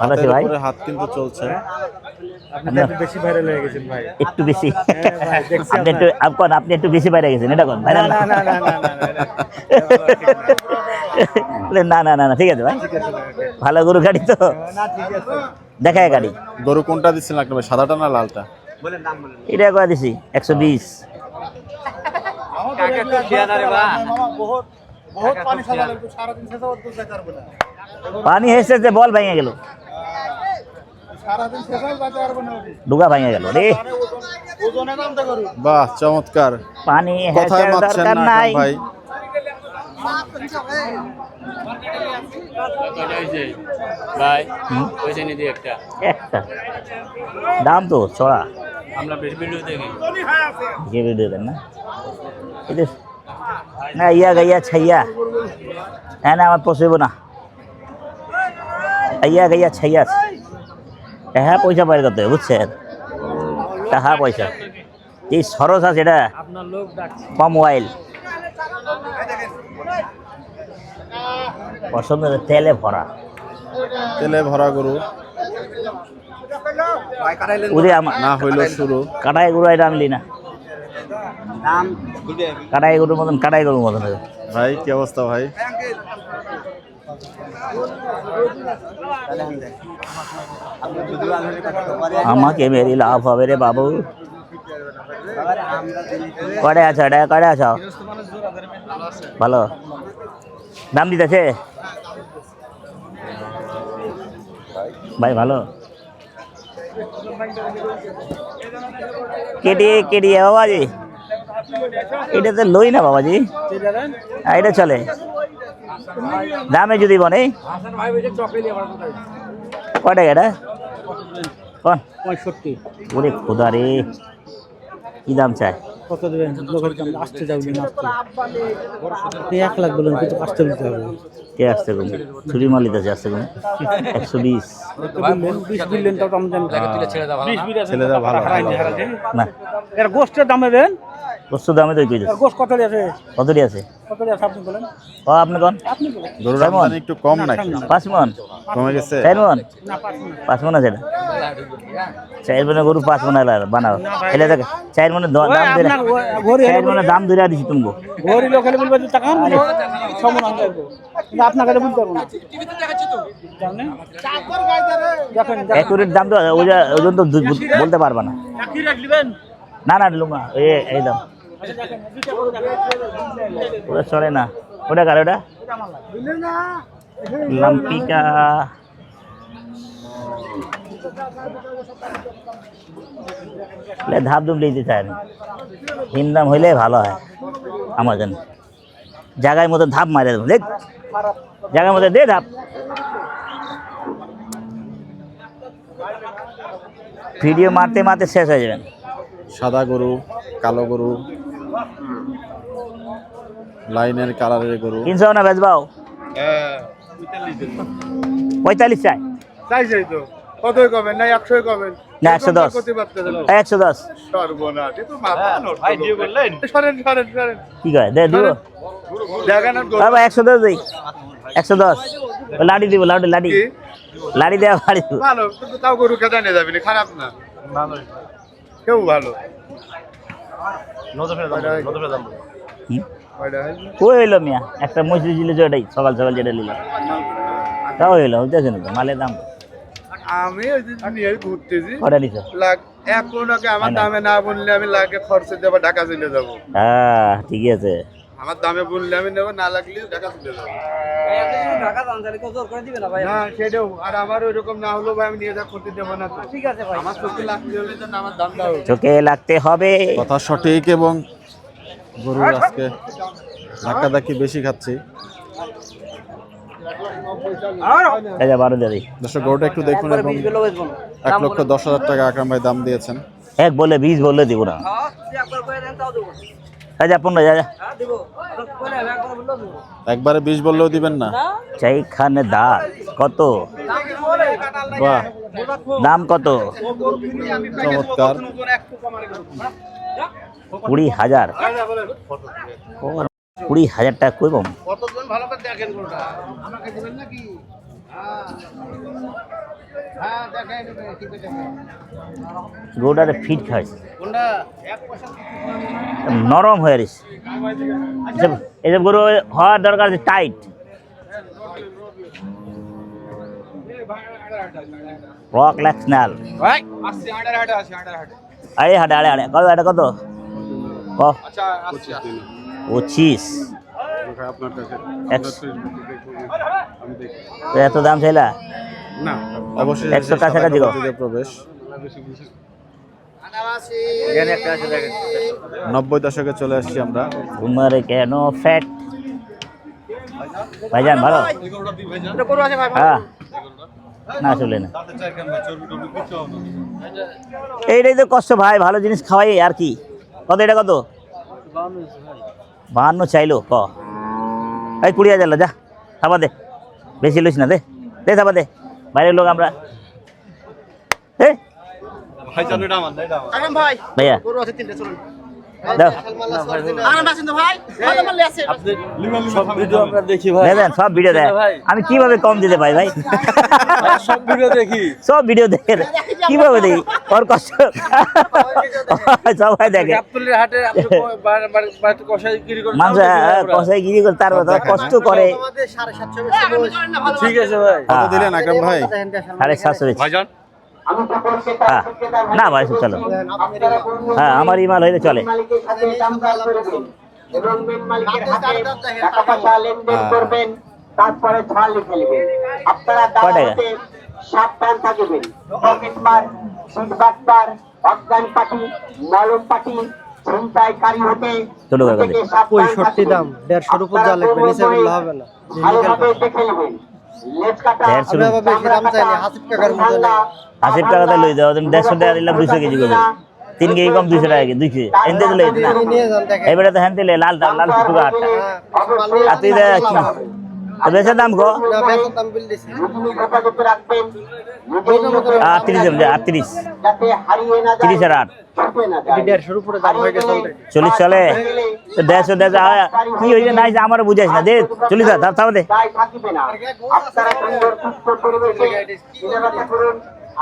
ভালো আছি ভাই। উপরে হাত কিন্তু চলছে। বেশি ভাইরাল হয়ে গেছেন ভাই। একটু বেশি আপনি একটু বেশি বাইরে গেছেন, এটা কোন ভাইরাল না? না না না না, ঠিক আছে ভাই, ভালো গরু গাড়ি তো দেখায় গাড়ি। গরু কোনটা দিচ্ছেন একটা ভাই, সাদাটা না লালটা? এটা করে দিছি 120। পানি হেসে যে বল ভেঙে গেল, ডুগা ভেঙে গেল রে। বাহ চমৎকার, পানি কথায় হেসে মারছেন দরকার না নাই। ভাই। একটা দাম তো চড়া, আমরা বেশি ভিডিও দেখি। যে ভিডিও দেন না এটা না, ইয়া গাইয়া ছাইয়া, হ্যাঁ না আমার পোষেব না, ইয়া গাইয়া ছাইয়া, হ্যাঁ পয়সা বাইর করতে হবে বুঝছেন, টাকা পয়সা এই সরস আছে, এটা কম ওয়াইল পছন্দ, তেলে ভরা, তেলে ভরা গরু ওরে আমার না হইল শুরু। কাটাই গরু এটা আমি লি না, কাটাই গরুর মতন, কাটাই গরুর মতন। ভাই কি অবস্থা ভাই? আমাকে মেরি লাভ হবে রে বাবু। কড়ে আছো, এটা কড়ে আছো, ভালো দাম দিতেছে ভাই, ভালো কেটে কেটে বাবাজি, এটা তো লই না বাবাজি, এটা চলে দামে যদি বনে কয় টাকা এটা, কোন 65 ওরে খোদা রে, কি দাম চায়? কত দেবেন? লোকের দাম আসতে যাবেন, আসতে 1 লাখ বলুন, কিন্তু আসতে দিতে হবে। কে আসতে কম ছুরি মাল দিতেছে, আসতে কম 120 20 বিলিয়ন টাকা দাম দেন, 20 বিলিয়ন ছেলেরা ভালো না, এর গোষ্ঠের দামে দেন, বস্তু দামে তো কই দিচ্ছে, গোষ্ঠ কত আছে? কতটি আছে? কত আছে আপনি বলেন, ও আপনি কোন গরুর আমদানি একটু কম নাকি? 5 মন, কমে গেছে? 4 মন, না 5 মন আছে, 4 মনের গরু 5 মন বানাও, এলে দেখে 4 মনের দাম ধরে, 4 মনের দাম ধরে দিছি তুমি। গরি লোক হলে বলবে যে টাকা মানে সমন আনতে হবে, কিন্তু আপনাকে তো বলতে পারবো না, টিভিতে দেখাচ্ছি তো জানেন, দেখেন একুরেট দাম তো ওজন তো বলতে পারবা না। কি রেট দিবেন? না না দিলুম না, এই দাম ওটা চলে না, ওটা কার, ওটা লাম্পিকা, ধাপ ধুপ দিতে চাই আমি, হিমদাম হইলে ভালো হয় আমার জন্য, জায়গায় মতো ধাপ মারে দেবো, দেখ জায়গার মধ্যে দে ধাপ। ভিডিও মারতে মারতে শেষ হয়ে যাবেন। সাদা গরু, কালো গরু, লাইনের কালারের গরু। 300 না বেচবাও? 45 চাই, চাই তো কতই কবেন না 100 কবেন না 110, 110 সর্বনাশ, এ তো ভাই দিয়ে বললেন, সরেন সরেন সরেন, কি কয় দে দিব, দেখেন আর বাবা 110 দেই, 110 লাড়ি দিব, লাড়ি লাড়ি লাড়ি দেওয়া বাড়ি দিব। ভালো, কিন্তু তাও গরু কেটে নিয়ে যাবি না, খারাপ না, ভালো কেউ ভালো। হুম? কই হইলো মিয়া, একটা মসজিদ ছিল যেটাই সকাল সকাল যেটা নিলাম, তাও হইলো, হইতেছে না তো মালের দাম। আমি ওই দিন নিয়ে ঘুরতেছি, কটা নিছো? লাখ এখন ওকে আমার দামে না বললে আমি লাখে খরচে দেবো, ঢাকা চলে যাবো। হ্যাঁ ঠিকই আছে, আমার দামে বললে আমি নেবো, না লাগলে ঢাকা চলে যাবো। ঢাকা দাম তাহলে কত করে দিবেন না ভাই? না সেটাও, আর আমার ওইরকম না হলেও ভাই আমি নিয়ে যা ক্ষতি দেবো না তো। ঠিক আছে ভাই, আমার চোখে লাগতে হলে তো আমার দাম দাও। চোখে লাগতে হবে। কথা সঠিক, এবং গরুর আজকে ধাক্কাধাক্কি বেশি খাচ্ছি। এই যে 12 দিয়ে দর্শক গরুটা একটু দেখুন, এবং 1,10,000 টাকা আকরাম ভাই দাম দিয়েছেন। এক বলে 20 বললে দিব না, একবার করে দেন তাও দেবো। যা 15 যা যা হ্যাঁ দিব বলে একবার বললো দিব একবারে 20 বললেও দিবেন না? চাই খানে দাঁত কত? বাহ, দাম কত? চমৎকার। 20,000 20,000 টাকা কই পাবো? কতজন ভালো করে দেখেন গরুটা আমাকে দিবেন নাকি? হ্যাঁ দেখাই দেবে ঠিক আছে গরুটারে ফিট খাইছে, কোনটা এক পয়সা নরম হয়ে গেছে। এসব গরু হওয়ার দরকার আছে টাইট। রক ল্যাক্সনাল ভাই আসছে আড়ার হাটে আছে আড়ার হাটে আরে হাটে আরে আরে কত এটা কত? আচ্ছা আসছে 25 আপনার কাছে তো এত দাম চাইলা? না, অবশ্যই 100 কাছাকাছি গো। প্রবেশ এখানে একটা আছে দেখেন 90 দশকে চলে আসছি আমরা। উমারে কেন ফ্যাট ভাইজান ভালো? এটা গরু আছে ভাই হ্যাঁ না চলে না, এইটাই তো কষ্ট ভাই, ভালো জিনিস খাওয়াই আর কি। কত এটা কত? 52 চাইলো ক এই 20,000 যা থাবা দে, বেশি লইস না, দে দে থাবা দে, বাইরের লোক আমরা। ভাই ভাইয়া গরু আছে তিনটে চলুন দাও আরাম আছেন তো ভাই কত মাল আছে সব ভিডিও আমরা দেখি ভাই, দেন সব ভিডিও দেয়, আমি কিভাবে কম দিতে পাই ভাই? সব ভিডিও দেখি। সব ভিডিও দেখে কিভাবে দেখি, ওর কষ্ট সবাই দেখে। গাবতলীর হাটে আপনি বাড়িতে কষাই গিরি করে মানুষ কষাই গিরি করে, তার কষ্ট করে। আমাদের 750 ঠিক আছে ভাই। কত দিলেন আকরাম ভাই? 750 ভাইজান আমি সকল ক্রেতা হ্যাঁ বিক্রেতার না ভাই চলো, আপনারা গরু হ্যাঁ আমার ইমাল হইলে চলে। মালিকের সাথে দাম দর করবেন এবং মেন মালিকের হাতে টাকা পয়সা লেনদেন করবেন, তারপরে ছাড় লিখে নেবেন। আপনারা কয় টাকা? দাঁড়াতে সাবধান থাকবেন। পকেট মার, সিটবাটপার, অজ্ঞান পাটি, মলম পাটি, ছিনতাইকারী হতে ছোট করে বলে। 65 দাম, 150 উপর যা লাগবে, নিচে বললে হবে না। ভালোভাবে দেখে নেবেন। লেজ কাটা, 150 আমি আবার বেশি দাম চাইনি, হাসিব কাকার মতো না। 80 টাকাতে লই যাও, তুমি 150 টাকা দিলাম 200 কেজি করে, 3 কেজি কম 200 টাকা কেজি, 200 এনতে দিলে না নিয়ে যান দেখেন। এবারে তো হ্যান্তে লাল লাল টুকু আট অবশ্যই আর তুই দে কি বেশি দাম গো? না বেতন দাম বিল দিছি। রুটিনি যোগাযোগ রাখবেন। নিজের মতো 38 38 যাতে হারিয়ে না যায়, 30 আর 8 ছুটে না যায়। 150 উপরে দাম হয়ে গেছে already। 40 চলে তো 150 কি হইছে নাই যে আমার বুঝাইছ না, দে 40 দাও তাও দে। দায় থাকিবে না। আপনারা সুন্দর সুস্থ পরিবেশে কেনাকাটা করুন।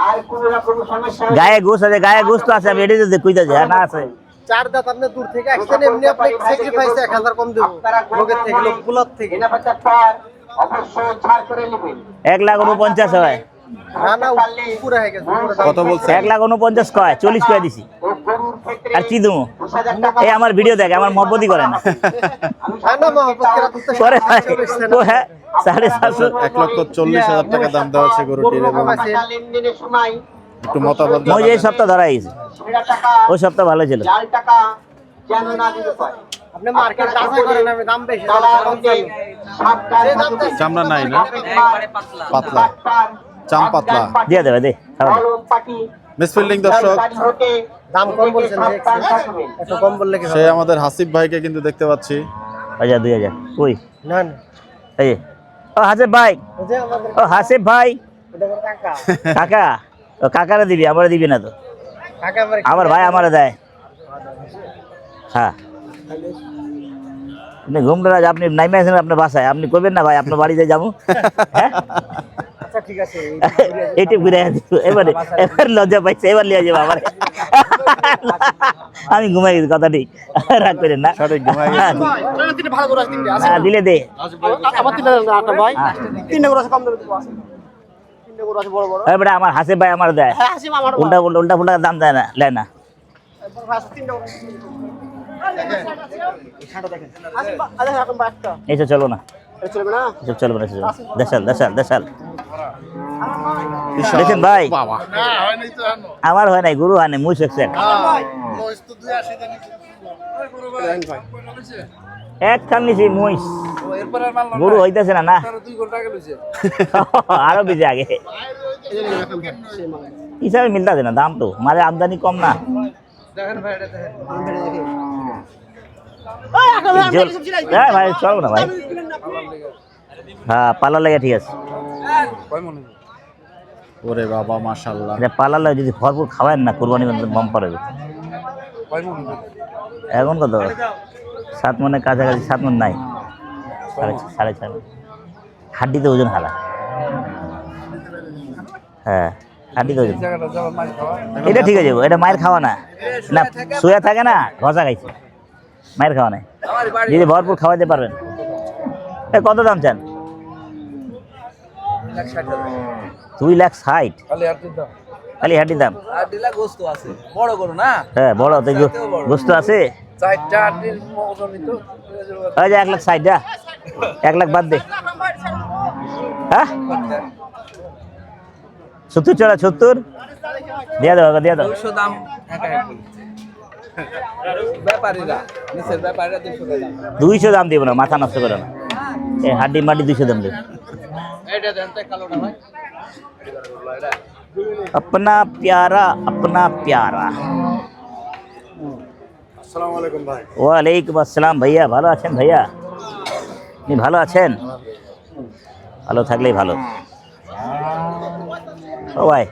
আর কোনো রকম সমস্যা হলে গায়ে গোস আছে, গায়ে গোস তো আছে, আমি এটাই তো কইতাছি না আছে। চার দাঁত আপনি দূর থেকে আসছেন, এমনি আপনি স্যাক্রিফাইস 1000 কম দেব লোকের থেকে, লোক বুলার থেকে। কেনাবেচার পর অবশ্যই ছাড় করে নেবেন। 1,49,000 হয়, না না পুরো হয়ে গেছে, পুরো দাম। কত বলছে? 1,49,000 কয়, 40 কয় দিছি। ও গরুর ক্ষেত্রে আর কি দেবো? 20,000 টাকা এই আমার ভিডিও দেখে, আমার মহব্বতি করে না হ্যাঁ না মহব্বত করা করতে করে ভাই। ও হ্যাঁ 750 1,40,000 টাকা দাম দেওয়া হচ্ছে গরুটির। এবং টাকা লেনদেনের সময় একটু মতামত ওই যে এই সপ্তাহ ধরা গেছে, ছেঁড়া টাকা, ওই সপ্তাহ ভালো ছিল। জাল টাকা যেন না দিতে পারে। আপনি মার্কেট যাচাই করেন, আমি দাম বেশি তারা দাম হতে জানি। সাবধান থাকবেন। চামড়া নাই না? পাতলা, বাটপার, চাম পাতলা। অজ্ঞান পাটি, দিয়ে দেবে দে খাওয়া দে। মলম পাটি, মিসফিল্ডিং দর্শক, জালকারী হতে দাম কম বলছেন, সাবধান থাকবেন। এত কম বললে কি সে হবে? আমাদের হাসিব ভাইকে কিন্তু দেখতে পাচ্ছি। 2,000 কই না না এই যে। ও হাসিব ভাই, ওই যে আমাদের ও হাসিব ভাই, এটা আমার কাকা। কাকা ও কাকারে দিবি, আমারে দিবি না তো? কাকা আমার ভাই আমারে দেয়। হ্যাঁ আপনি ঘুমটা আপনি নাইমে আছেন আপনার বাসায়, আপনি কইবেন না ভাই আপনার বাড়িতে যাবো? হ্যাঁ আচ্ছা ঠিক আছে। এইটা ঘুরে এবারে এবার লজ্জা পাইছে, এবার লিয়ে যাবো আমার। আমি ঘুমাই গেছি, কথা ঠিক রাগ করেন না। সঠিক ঘুমাই গেছে। তিনটে ভালো করে আছে, তিনটে আছে। হ্যাঁ, দিলে দে। আমার তিনটে দেন আটা ভাই। তিনটে করে আছে, কম দেবে তো আছে। তিনটে করে আছে বড় বড়। এবারে আমার হাসিব ভাই আমার দেয়, হ্যাঁ হাসিম আমার উল্টা উল্টা উল্টা ফুল্টা দাম দেয় না, লেয় না। আছে তিনটে করে। শাটা দেখেন। হাসিম আরে এখন বাচ্চা। এইসব চলবো না, এটা চলবে না? এসব চলবো না, এসব চলবো না। দেশাল দেশাল দেশাল দেখেন ভাই, বাবা, আমার হয় নাই, গুরু হয় নাই, মুই শেখছেন এক খান নিছি মুইস, গরু হইতেছে না না আরো বেশি আগে হিসাবে মিলতেছে না দাম, তো মাঝে আমদানি কম না। দেখেন ভাই, এটা দেখেন। হ্যাঁ ভাই চলো না ভাই, হ্যাঁ পালার লেগে ঠিক আছে। ওরে বাবা মাশাআল্লাহ। এটা পালার লাগে যদি ভরপুর খাওয়ান না কোরবানি বম পারবে। এখন কত 7 মনের কাছাকাছি, 7 মন নাই, 6.5 হাড্ডিতে ওজন হারা। হ্যাঁ হাড্ডিতে ওজন, এটা ঠিক আছে, এটা মায়ের খাওয়া না, না শুয়ে থাকে না ঘষা খাইছে, মায়ের খাওয়া নাই, যদি ভরপুর খাওয়াইতে পারবেন। এ কত দাম চান? 2,60,000 খালি হাড্ডির দাম। বড় করো না, হ্যাঁ বড় তো গোস্ত আছে, 4টা আটির ওজনই তো। ওই যে 1,60,000 যা, 1,00,000 বাদ দে। হ্যাঁ 70 চলা 70 দিয়ে দাও, দিয়ে দাও। 200 দাম একা এক ব্যাপারীরা, নিচের ব্যাপারীরা 200 দাম। 200 দাম দিব না, মাথা নষ্ট করো না, এই হাড্ডি মাড্ডি 200 দাম দেব। এইটা দেন তো কালোটা ভাই। अपना प्यारा अपना प्यारा। আসসালামু আলাইকুম ভাই। ওয়ালাইকুম আসসালাম ভাইয়া, ভালো আছেন ভাইয়া? আপনি ভালো আছেন? ভালো থাকলেই ভালো। ও ভাই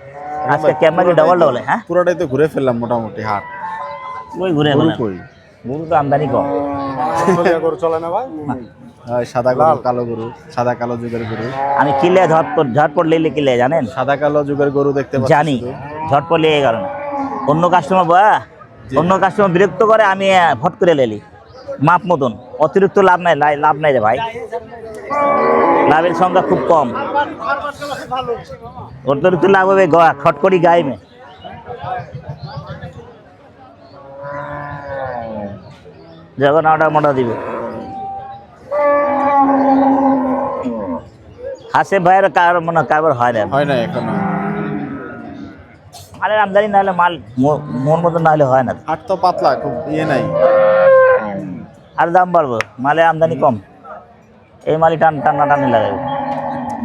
আজকে ক্যামেরা কি ডবল ডবল? হ্যাঁ পুরোটাই তো ঘুরে ফেললাম মোটামুটি হাট। ওই ঘুরে গরু গেলাম, কই? গরু তো আমদানি কম। গরু চলে না ভাই? সাদা গরু, কালো গরু, সাদা কালো যুগের গরু। আমি কিলে ঝটপট লেলে কিলে জানেন, সাদা কালো যুগের গরু দেখতে পাচ্ছি জানি শুধু। ঝটপট লেগে গেল না। অন্য কাস্টমার অন্য কাস্টমার বিরক্ত করে, আমি ফট করে লেলি মাপ মতন। অতিরিক্ত লাভ নাই, লাভ নাই রে ভাই, লাভের সংখ্যা খুব কম। অতিরিক্ত লাভ হবে খটকরি গায়ে মে। যখন অর্ডার মোটা দিবে। হাসিফ ভাইয়ের মনে কারবার হয় না, হয় না এখনো। মালের আমদানি না হলে মাল মন মতন না হলে হয় না। হাট তো পাতলা, খুব নাই। আর দাম বাড়বো, মালের আমদানি কম, এই মালই টানাটানি লাগাবে।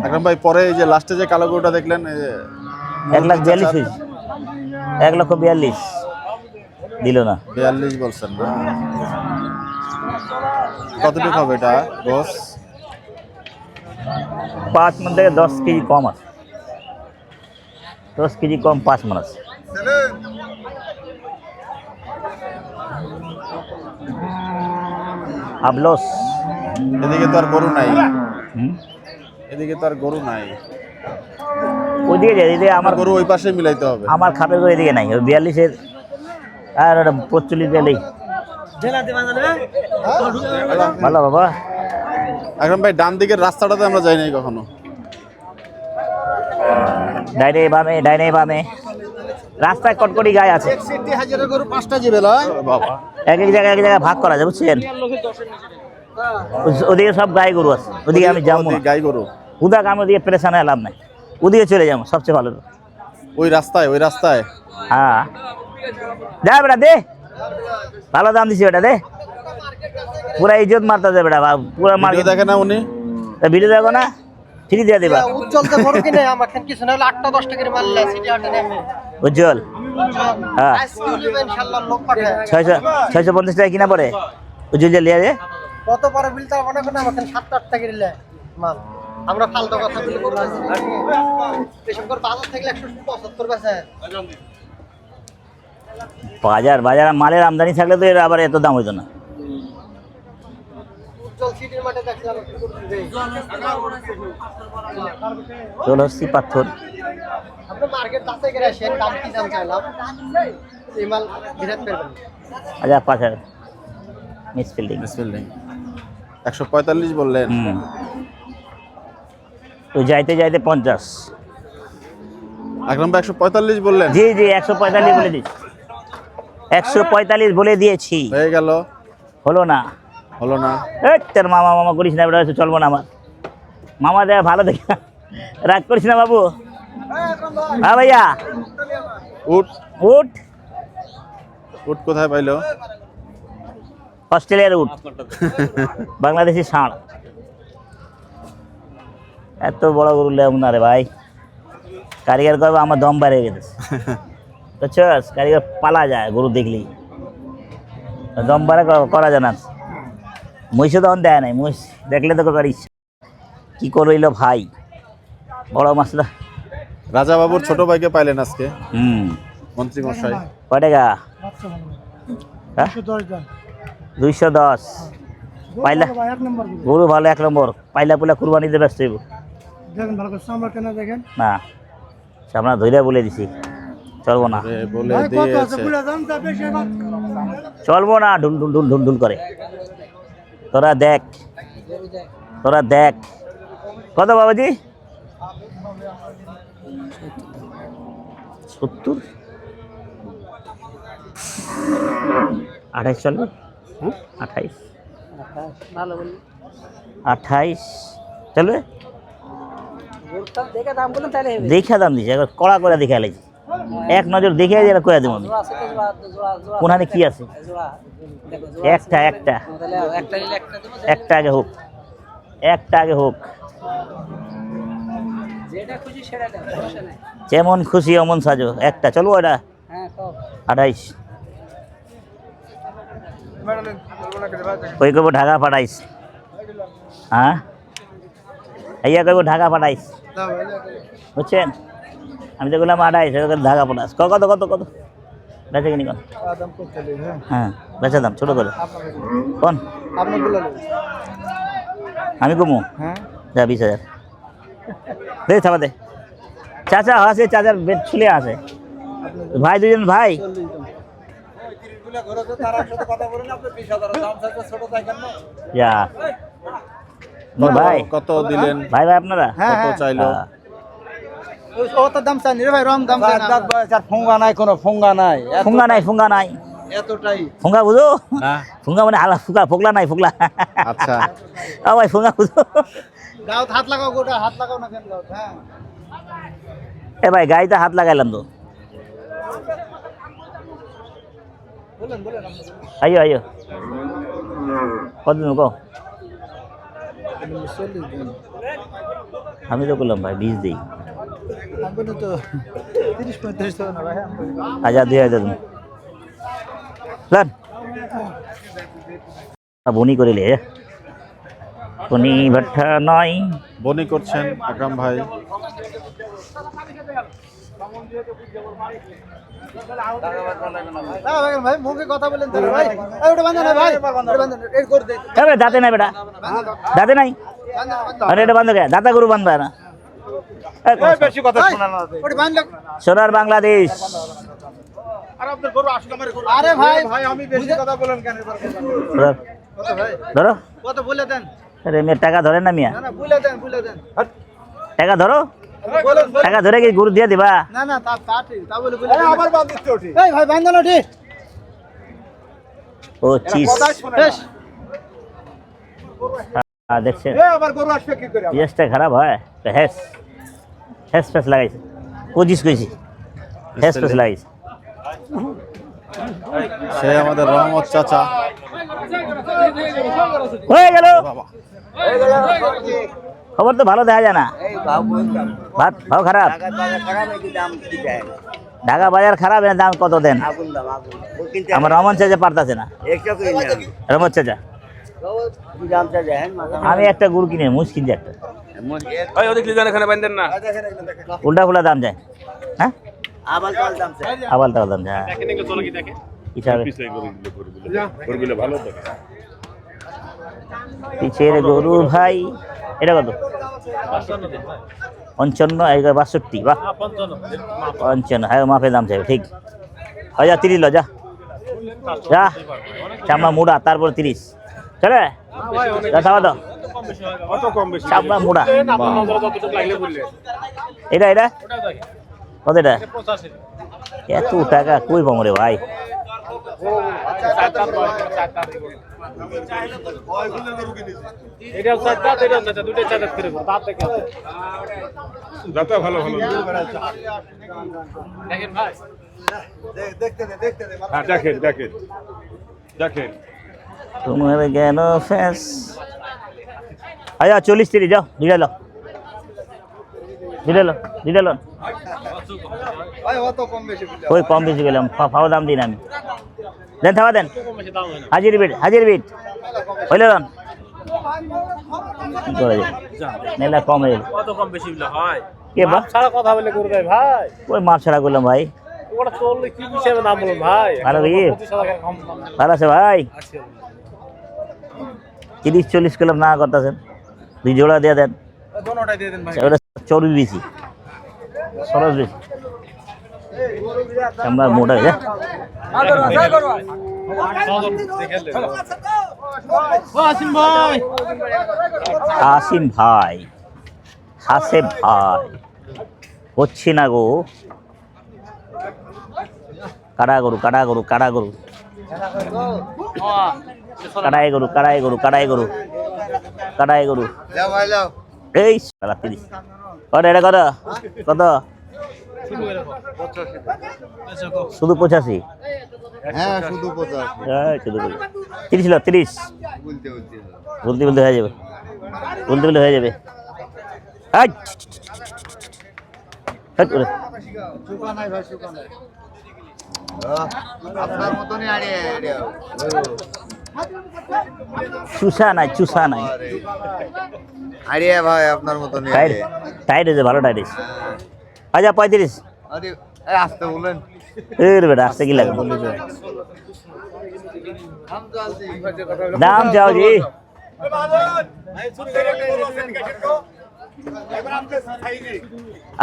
আকরাম ভাই পরে এই যে লাস্টে যে কালো গরুটা দেখলেন, 1,42,000 হয়েছে, 1,42,000 দিল না। 42 বলছেন না? কতটুকু হবে এটা বস? 5 মন থেকে 10 কেজি কম আছে, 10 কেজি কম 5 মন আছে। আবলস এদিকে তো আর গরু নাই, হুম, এদিকে তো আর গরু নাই। ওইদিকে যাই, এদিকে আমার আমার গরু ওই পাশে মিলাইতে হবে। আমার খাপের করে এদিকে নাই, ওই 42-এর আর ওটা 45 ভালো বাবা। আকরাম ভাই ডান দিকের রাস্তাটাতে আমরা যাই নাই কখনো। ডাইনে বামে রাস্তায় কটকটি গায়ে আছে। বাবা এক এক জায়গায় ভাগ করা যায়, বুঝছেন? ওদিকে সব গায়ে গরু আছে, ওদিকে আমি যাবো না। গাই গরু উদাক আমি ওদিকে প্রেশান হয়ে লাভ নাই, ওদিকে চলে যাবো সবচেয়ে ভালো। ওই রাস্তায় হ্যাঁ যা বেটা দে, ভালো দাম দিছি বেটা দে, পুরা ইজ্জত মারতে হবে বেটা, পুরা ভিডিও মার্কেট দেখে না উনি? ভিডিও দেখো না, ফ্রি দিয়ে দেবা। উজ্জ্বলতে বড় কিনে আমাকে কিছু না হলে 8টা 10 টাকা মারলে সিটি আটে নেমে উজ্জ্বল হ্যাঁ আজকে উঠবে ইনশাআল্লাহ লোক পাঠায় 650 টাকা কিনা পড়ে উজ্জ্বল লিয়া যে কত পরে বিল তার মনে করেন আমাকে 7-8 টাকা দিলে মাল। আমরা ফালতু কথা বলি বলতেছি এসব করে বাজার থেকে 175 বেচে। বাজার মালের আমদানি থাকলে তো এর আবার এত দাম হইতো না। উজ্জ্বল সিটির মাঠে দেখছি আমরা কি করতে জলহস্তি পাথর আপনি মার্কেট যাচাই করে আসেন, দাম কি দাম চাইলাম এই মাল বিরাট পেবেন। 5,000 মিস ফিল্ডিং। 145 বললেন। তো যাইতে 50। আকরাম ভাই 145 বললেন। জি 145 বলে দিচ্ছি, 145 বলে দিয়েছি। হয়ে গেল? হলো না। এই তোর মামা করিস না, বেটা চলবো না আমার মামা দেয় ভালো দেখে, রাগ করিস না বাবু। হ্যাঁ ভাইয়া উট উট কোথায় পাইলো? অস্ট্রেলিয়ার উট, বাংলাদেশি ষাঁড়। এত বড় গরু লেব না রে ভাই, কারিগর করবে আমার দম বাইরে গেছে। তো কারিগর পালা যায় গরু দেখলেই, দম বাড়া করা যায় না। মহিষও তখন দেয় নাই, মহিষ দেখলে তো করিস কি করইল ভাই, বড় মাছটা। রাজা বাবুর ছোট ভাইকে পাইলেন আজকে মন্ত্রী মশাই। কয় টাকা? হ্যাঁ 210। পাইলা গরু ভালো 1 নম্বর, পাইলা পুলা কুরবানিতে ব্যস্ত হইব না, সামনে ধৈর্য বলে দিছি চলবো না, বলে দিয়েছে চলবো না, ঢুল ঢুল ঢুল ঢুল ঢুল করে। তোরা দেখ কত বাবাজি? 70 28 চলবে? 28 ভালো বলি 28 চলবে? গরুটা দেখে দাম বলুন তাহলে হবে। দেখা দাম দিছে, একবার কড়া করে দেখে আলাইছি, এক নজর দেখে দিলে কয়া দেবো আমি জোড়া আছে তো জোড়া কোনখানে কি আছে। জোড়া দেখো জোড়া একটা তাহলে একটা নিলে একটা দেবো, একটা আগে হোক, একটা আগে হোক, যেটা খুশি সেটা দেবো, সমস্যা নাই। যেমন খুশি অমন সাজো। একটা চলবো এটা হ্যাঁ কও 28 কই কব ঢাকা পাঠাইস, হ্যাঁ এইয়া কইব ঢাকা পাঠাইস, বুঝছেন? আমি তো বললাম 28 ঢাকা পাঠাস। কত কত কত বেচে কিনি কোন? হ্যাঁ বেচা দাম ছোট করে কোন? আমি কমু যা 20,000 দে, থাবা দে। চাচা আছে, চাচার বেড ছুলে আছে, ভাই দুজন ভাই। যা মোর ভাই কত দিলেন? ভাই আপনারা কত চাইলো? অত দাম চাই রে ভাই, রং দাম চাই না। ফোঙ্গা নাই, কোনো ফোঙ্গা নাই, ফুঙ্গা নাই এতটাই। ফুঙ্গা বুঝো? ফুঙ্গা মানে আলা ফুকা, ফোকলা নাই, ফোকলা। আচ্ছা ভাই ফুঙ্গা বুঝো? গাও হাত লাগাও, গোটা হাত লাগাও না কেন? হ্যাঁ এ ভাই গাড়িতে হাত লাগাইলাম তো। আইও আইও কতদিন কো? আমি তো করলাম ভাই 20 দিই। তো 30-35 তো না ভাই। 1000 তুমি বনি করিলে বনি ভাঠা নয়। বনি করছেন আকরাম ভাই। ভাই মুখে কথা বলেন তাহলে ভাই। ওটা বান্ধা না ভাই, ওটা বান্ধা না, এই করে দে। দাঁতে নাই বেটা, দাঁতে নাই। আরে এটা বান্ধ কে? দাতা গরু বান্ধবা না, বেশি কথা শোনা না। ওটা বান্ধ। সোনার বাংলাদেশ। আর আপনার গরু আসলে আমার গরু। আরে ভাই ভাই আমি বেশি কথা বলেন কেন এবার? কত ভাই? ধরো কত বলে দেন? আরে মেয়ে টাকা ধরে না মিয়া, না না বলে দেন, বলে দেন। টাকা ধরো, বলেন বলেন। টাকা ধরে কি গরু দিয়ে দিবা? না না তা ঠিক, তা বলে বলে। আবার বাদ দিতে ওঠে। এই ভাই বান্ধ না ঠিক। ও চিস বেশ। দেখছেন এ আবার গরু আসবে কি করে? পিঁয়াজটা খারাপ হয় তো হ্যাস হ্যাস ফ্যাস লাগাইছে, পঁচিশ কইছি হ্যাস ফ্যাস লাগাইছে। সে আমাদের রহমত চাচা। হয়ে গেল, বাবা খবর তো ভালো দেখা যায় না, ভাত ভাও খারাপ। ঢাকা বাজার খারাপ, এর দাম কত দেন? আমার রহমান চাচা পারতাছে না, রহমান চাচা। আমি একটা গরু কিনে মুস কিনছি একটা, উল্টা ফুলা দাম যায়। হ্যাঁ আবাল তাল দাম যায়। পিছের গরু ভাই এটা কত? 55, 62, বাহ 55, হ্যাঁ মাপে দাম চাইবে ঠিক। যা 30 ল, যা যা চামড়া মুড়া, তারপর 30 চলে খাওয়া দাও। চামড়া মুড়া এটা এটা কত? এটা এত টাকা কই পাবো রে ভাই? ভালো ভালো দেখেন দেখেন দেখেন তোমার কেন ফেস? আচ্ছা 40-30 যাও, দুইটা লো, দুইটা লো। ভাই অত কম বেশি বলে। ওই কম বেশি গেলাম, ফাও দাম দিন আমি দেন, থাবা দেন। হাজির বিট হইলে রান মেলা কম হয়ে গেল কত কম বেশি বলে হয় কে বা ছাড়া কথা বলে গরু দেয় ভাই ওই মাপ ছাড়া করলাম ভাই ওটা চললে কি হিসেবে নাম বলুন ভাই ভালো কি 25 টাকা কম দাম ভালো আছে ভাই আছে 30-40 কিলো না করতেছেন 2 জোড়া দিয়ে দেন দোনোটাই দিয়ে দেন ভাই ওটা চর্বি বেশি সরস বেশি আমরা মোটা হয়ে যায় হাসিম ভাই হাসেব ভাই হচ্ছে না গো কাড়া গরু কাড়া গরু কাড়া গরু কাড়াই গরু কাড়াই গরু কাড়াই গরু কাড়াই গরু এই সালা 30 কত এটা কত কত শুধু 85 হ্যাঁ শুধু 50 শুধু 30 ছিল 30 বলতে বলতে হয়ে যাবে বলতে বলতে হয়ে যাবে আপনার মতনই আড়িয়ে চুষা নাই চুষা নাই আড়িয়ে ভাই আপনার মতনই টাইট টাইট আছে ভালো টাইট আছে আচ্ছা 35 আরে আসতে বলেন এর বেটা আসতে কি লাগে দাম চাও জি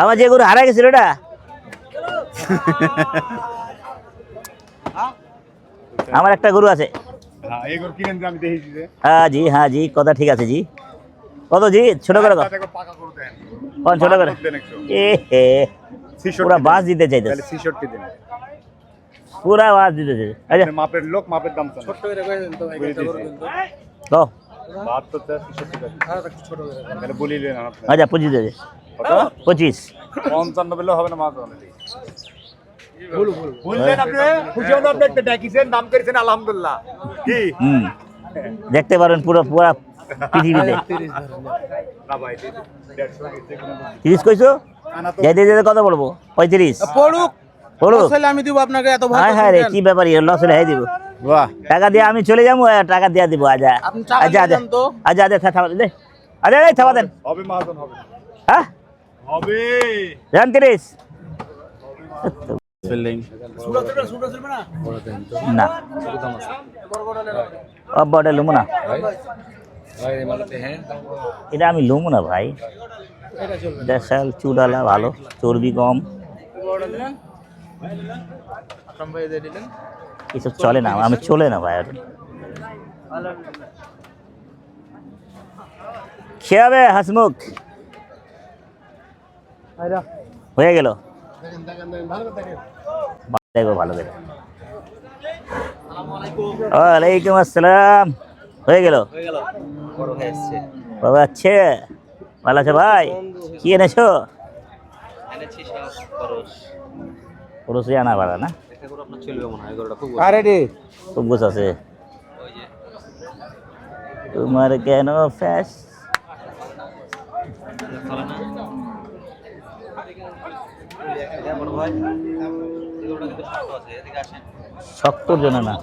আমার যে গরু হারা গেছিল ওটা আমার একটা গরু আছে হ্যাঁ এই গরু কিনেন আমি দেখেছি যে হ্যাঁ জি কথা ঠিক আছে জি কত জি ছোট করে কত পাকা করে দেন কোন ছোট করে এ হে পুরা বাস দিতে চাইতেছ তাহলে 66 দিন পুরা বাস দিতে চাই আচ্ছা মাপের লোক মাপের দাম ছোট করে কই দেন তো ভাই এটা গরু দেন তো কও 72 66 টাকা হ্যাঁ ছোট করে তাহলে বলিলেন আপনি আচ্ছা 25 দে কত 25 55 বললে হবে না মাছ অলরেডি বললেন আপনি খুশি হন আপনি একটা ডাকিছেন নাম করেছেন আলহামদুলিল্লাহ কি দেখতে পারেন পুরো পুরা পৃথিবীতে না ভাই 150 30 কইছো যেতে যেতে কত বলবো 35 পড়ুক বলো তাহলে আমি দিব আপনাকে এত ভাই হ্যাঁ হ্যাঁ রে কি ব্যাপার লস হলে হয়ে দিব বাহ টাকা দিয়ে আমি চলে যাবো টাকা দিয়ে দিব আজা আপনি টাকা আচ্ছা দিয়ে আচ্ছা দেন তো। আচ্ছা আচ্ছা থামা দে আচ্ছা এই থামা দেন হবে মাজন হবে হ্যাঁ হবে জান 30 ফিল্ডিং না বড় লুমো না এটা আমি লুমো না ভাই দেশাল চুডালা ভালো চর্বি কম এসব চলে না আমি চলে না ভাই খেয়াবে হাসমুখ হয়ে গেল দেখো ভালো দেখো ওয়ালাইকুম আসসালাম হয়ে গেল বাবা আছে ভালো আছে ভাই কি এনেছো খরচই আনা ভাড়া না খুব গোছ আছে তোমার কেন ফ্যাশ শক্তর জন্য না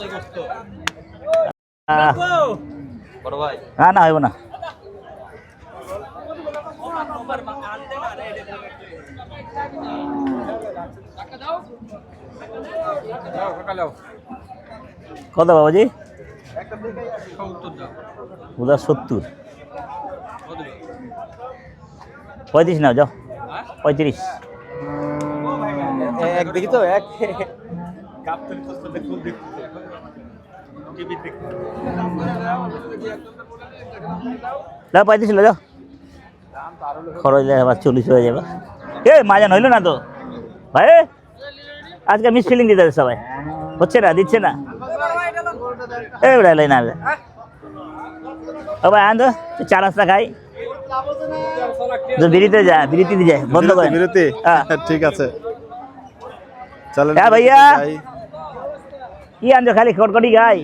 না হইব না কত বাবাজি ওটা 70 35 নাও যাও 35 এক দেখি তো এক যাও 35 লো যাও খরচ আবার 40 হয়ে যাবে এ মাজান হইলো না তো ভাই আজকে মিস ফিলিং দিতে সবাই হচ্ছে না দিচ্ছে না এই বেড়া লাই না ও ভাই আনতো চার রাস্তা খাই বিড়িতে যা বিড়িতে দিয়ে যায় বন্ধ করে বিরতি হ্যাঁ ঠিক আছে চলেন হ্যাঁ ভাইয়া যাই। কি আনছো খালি খটখটি গাই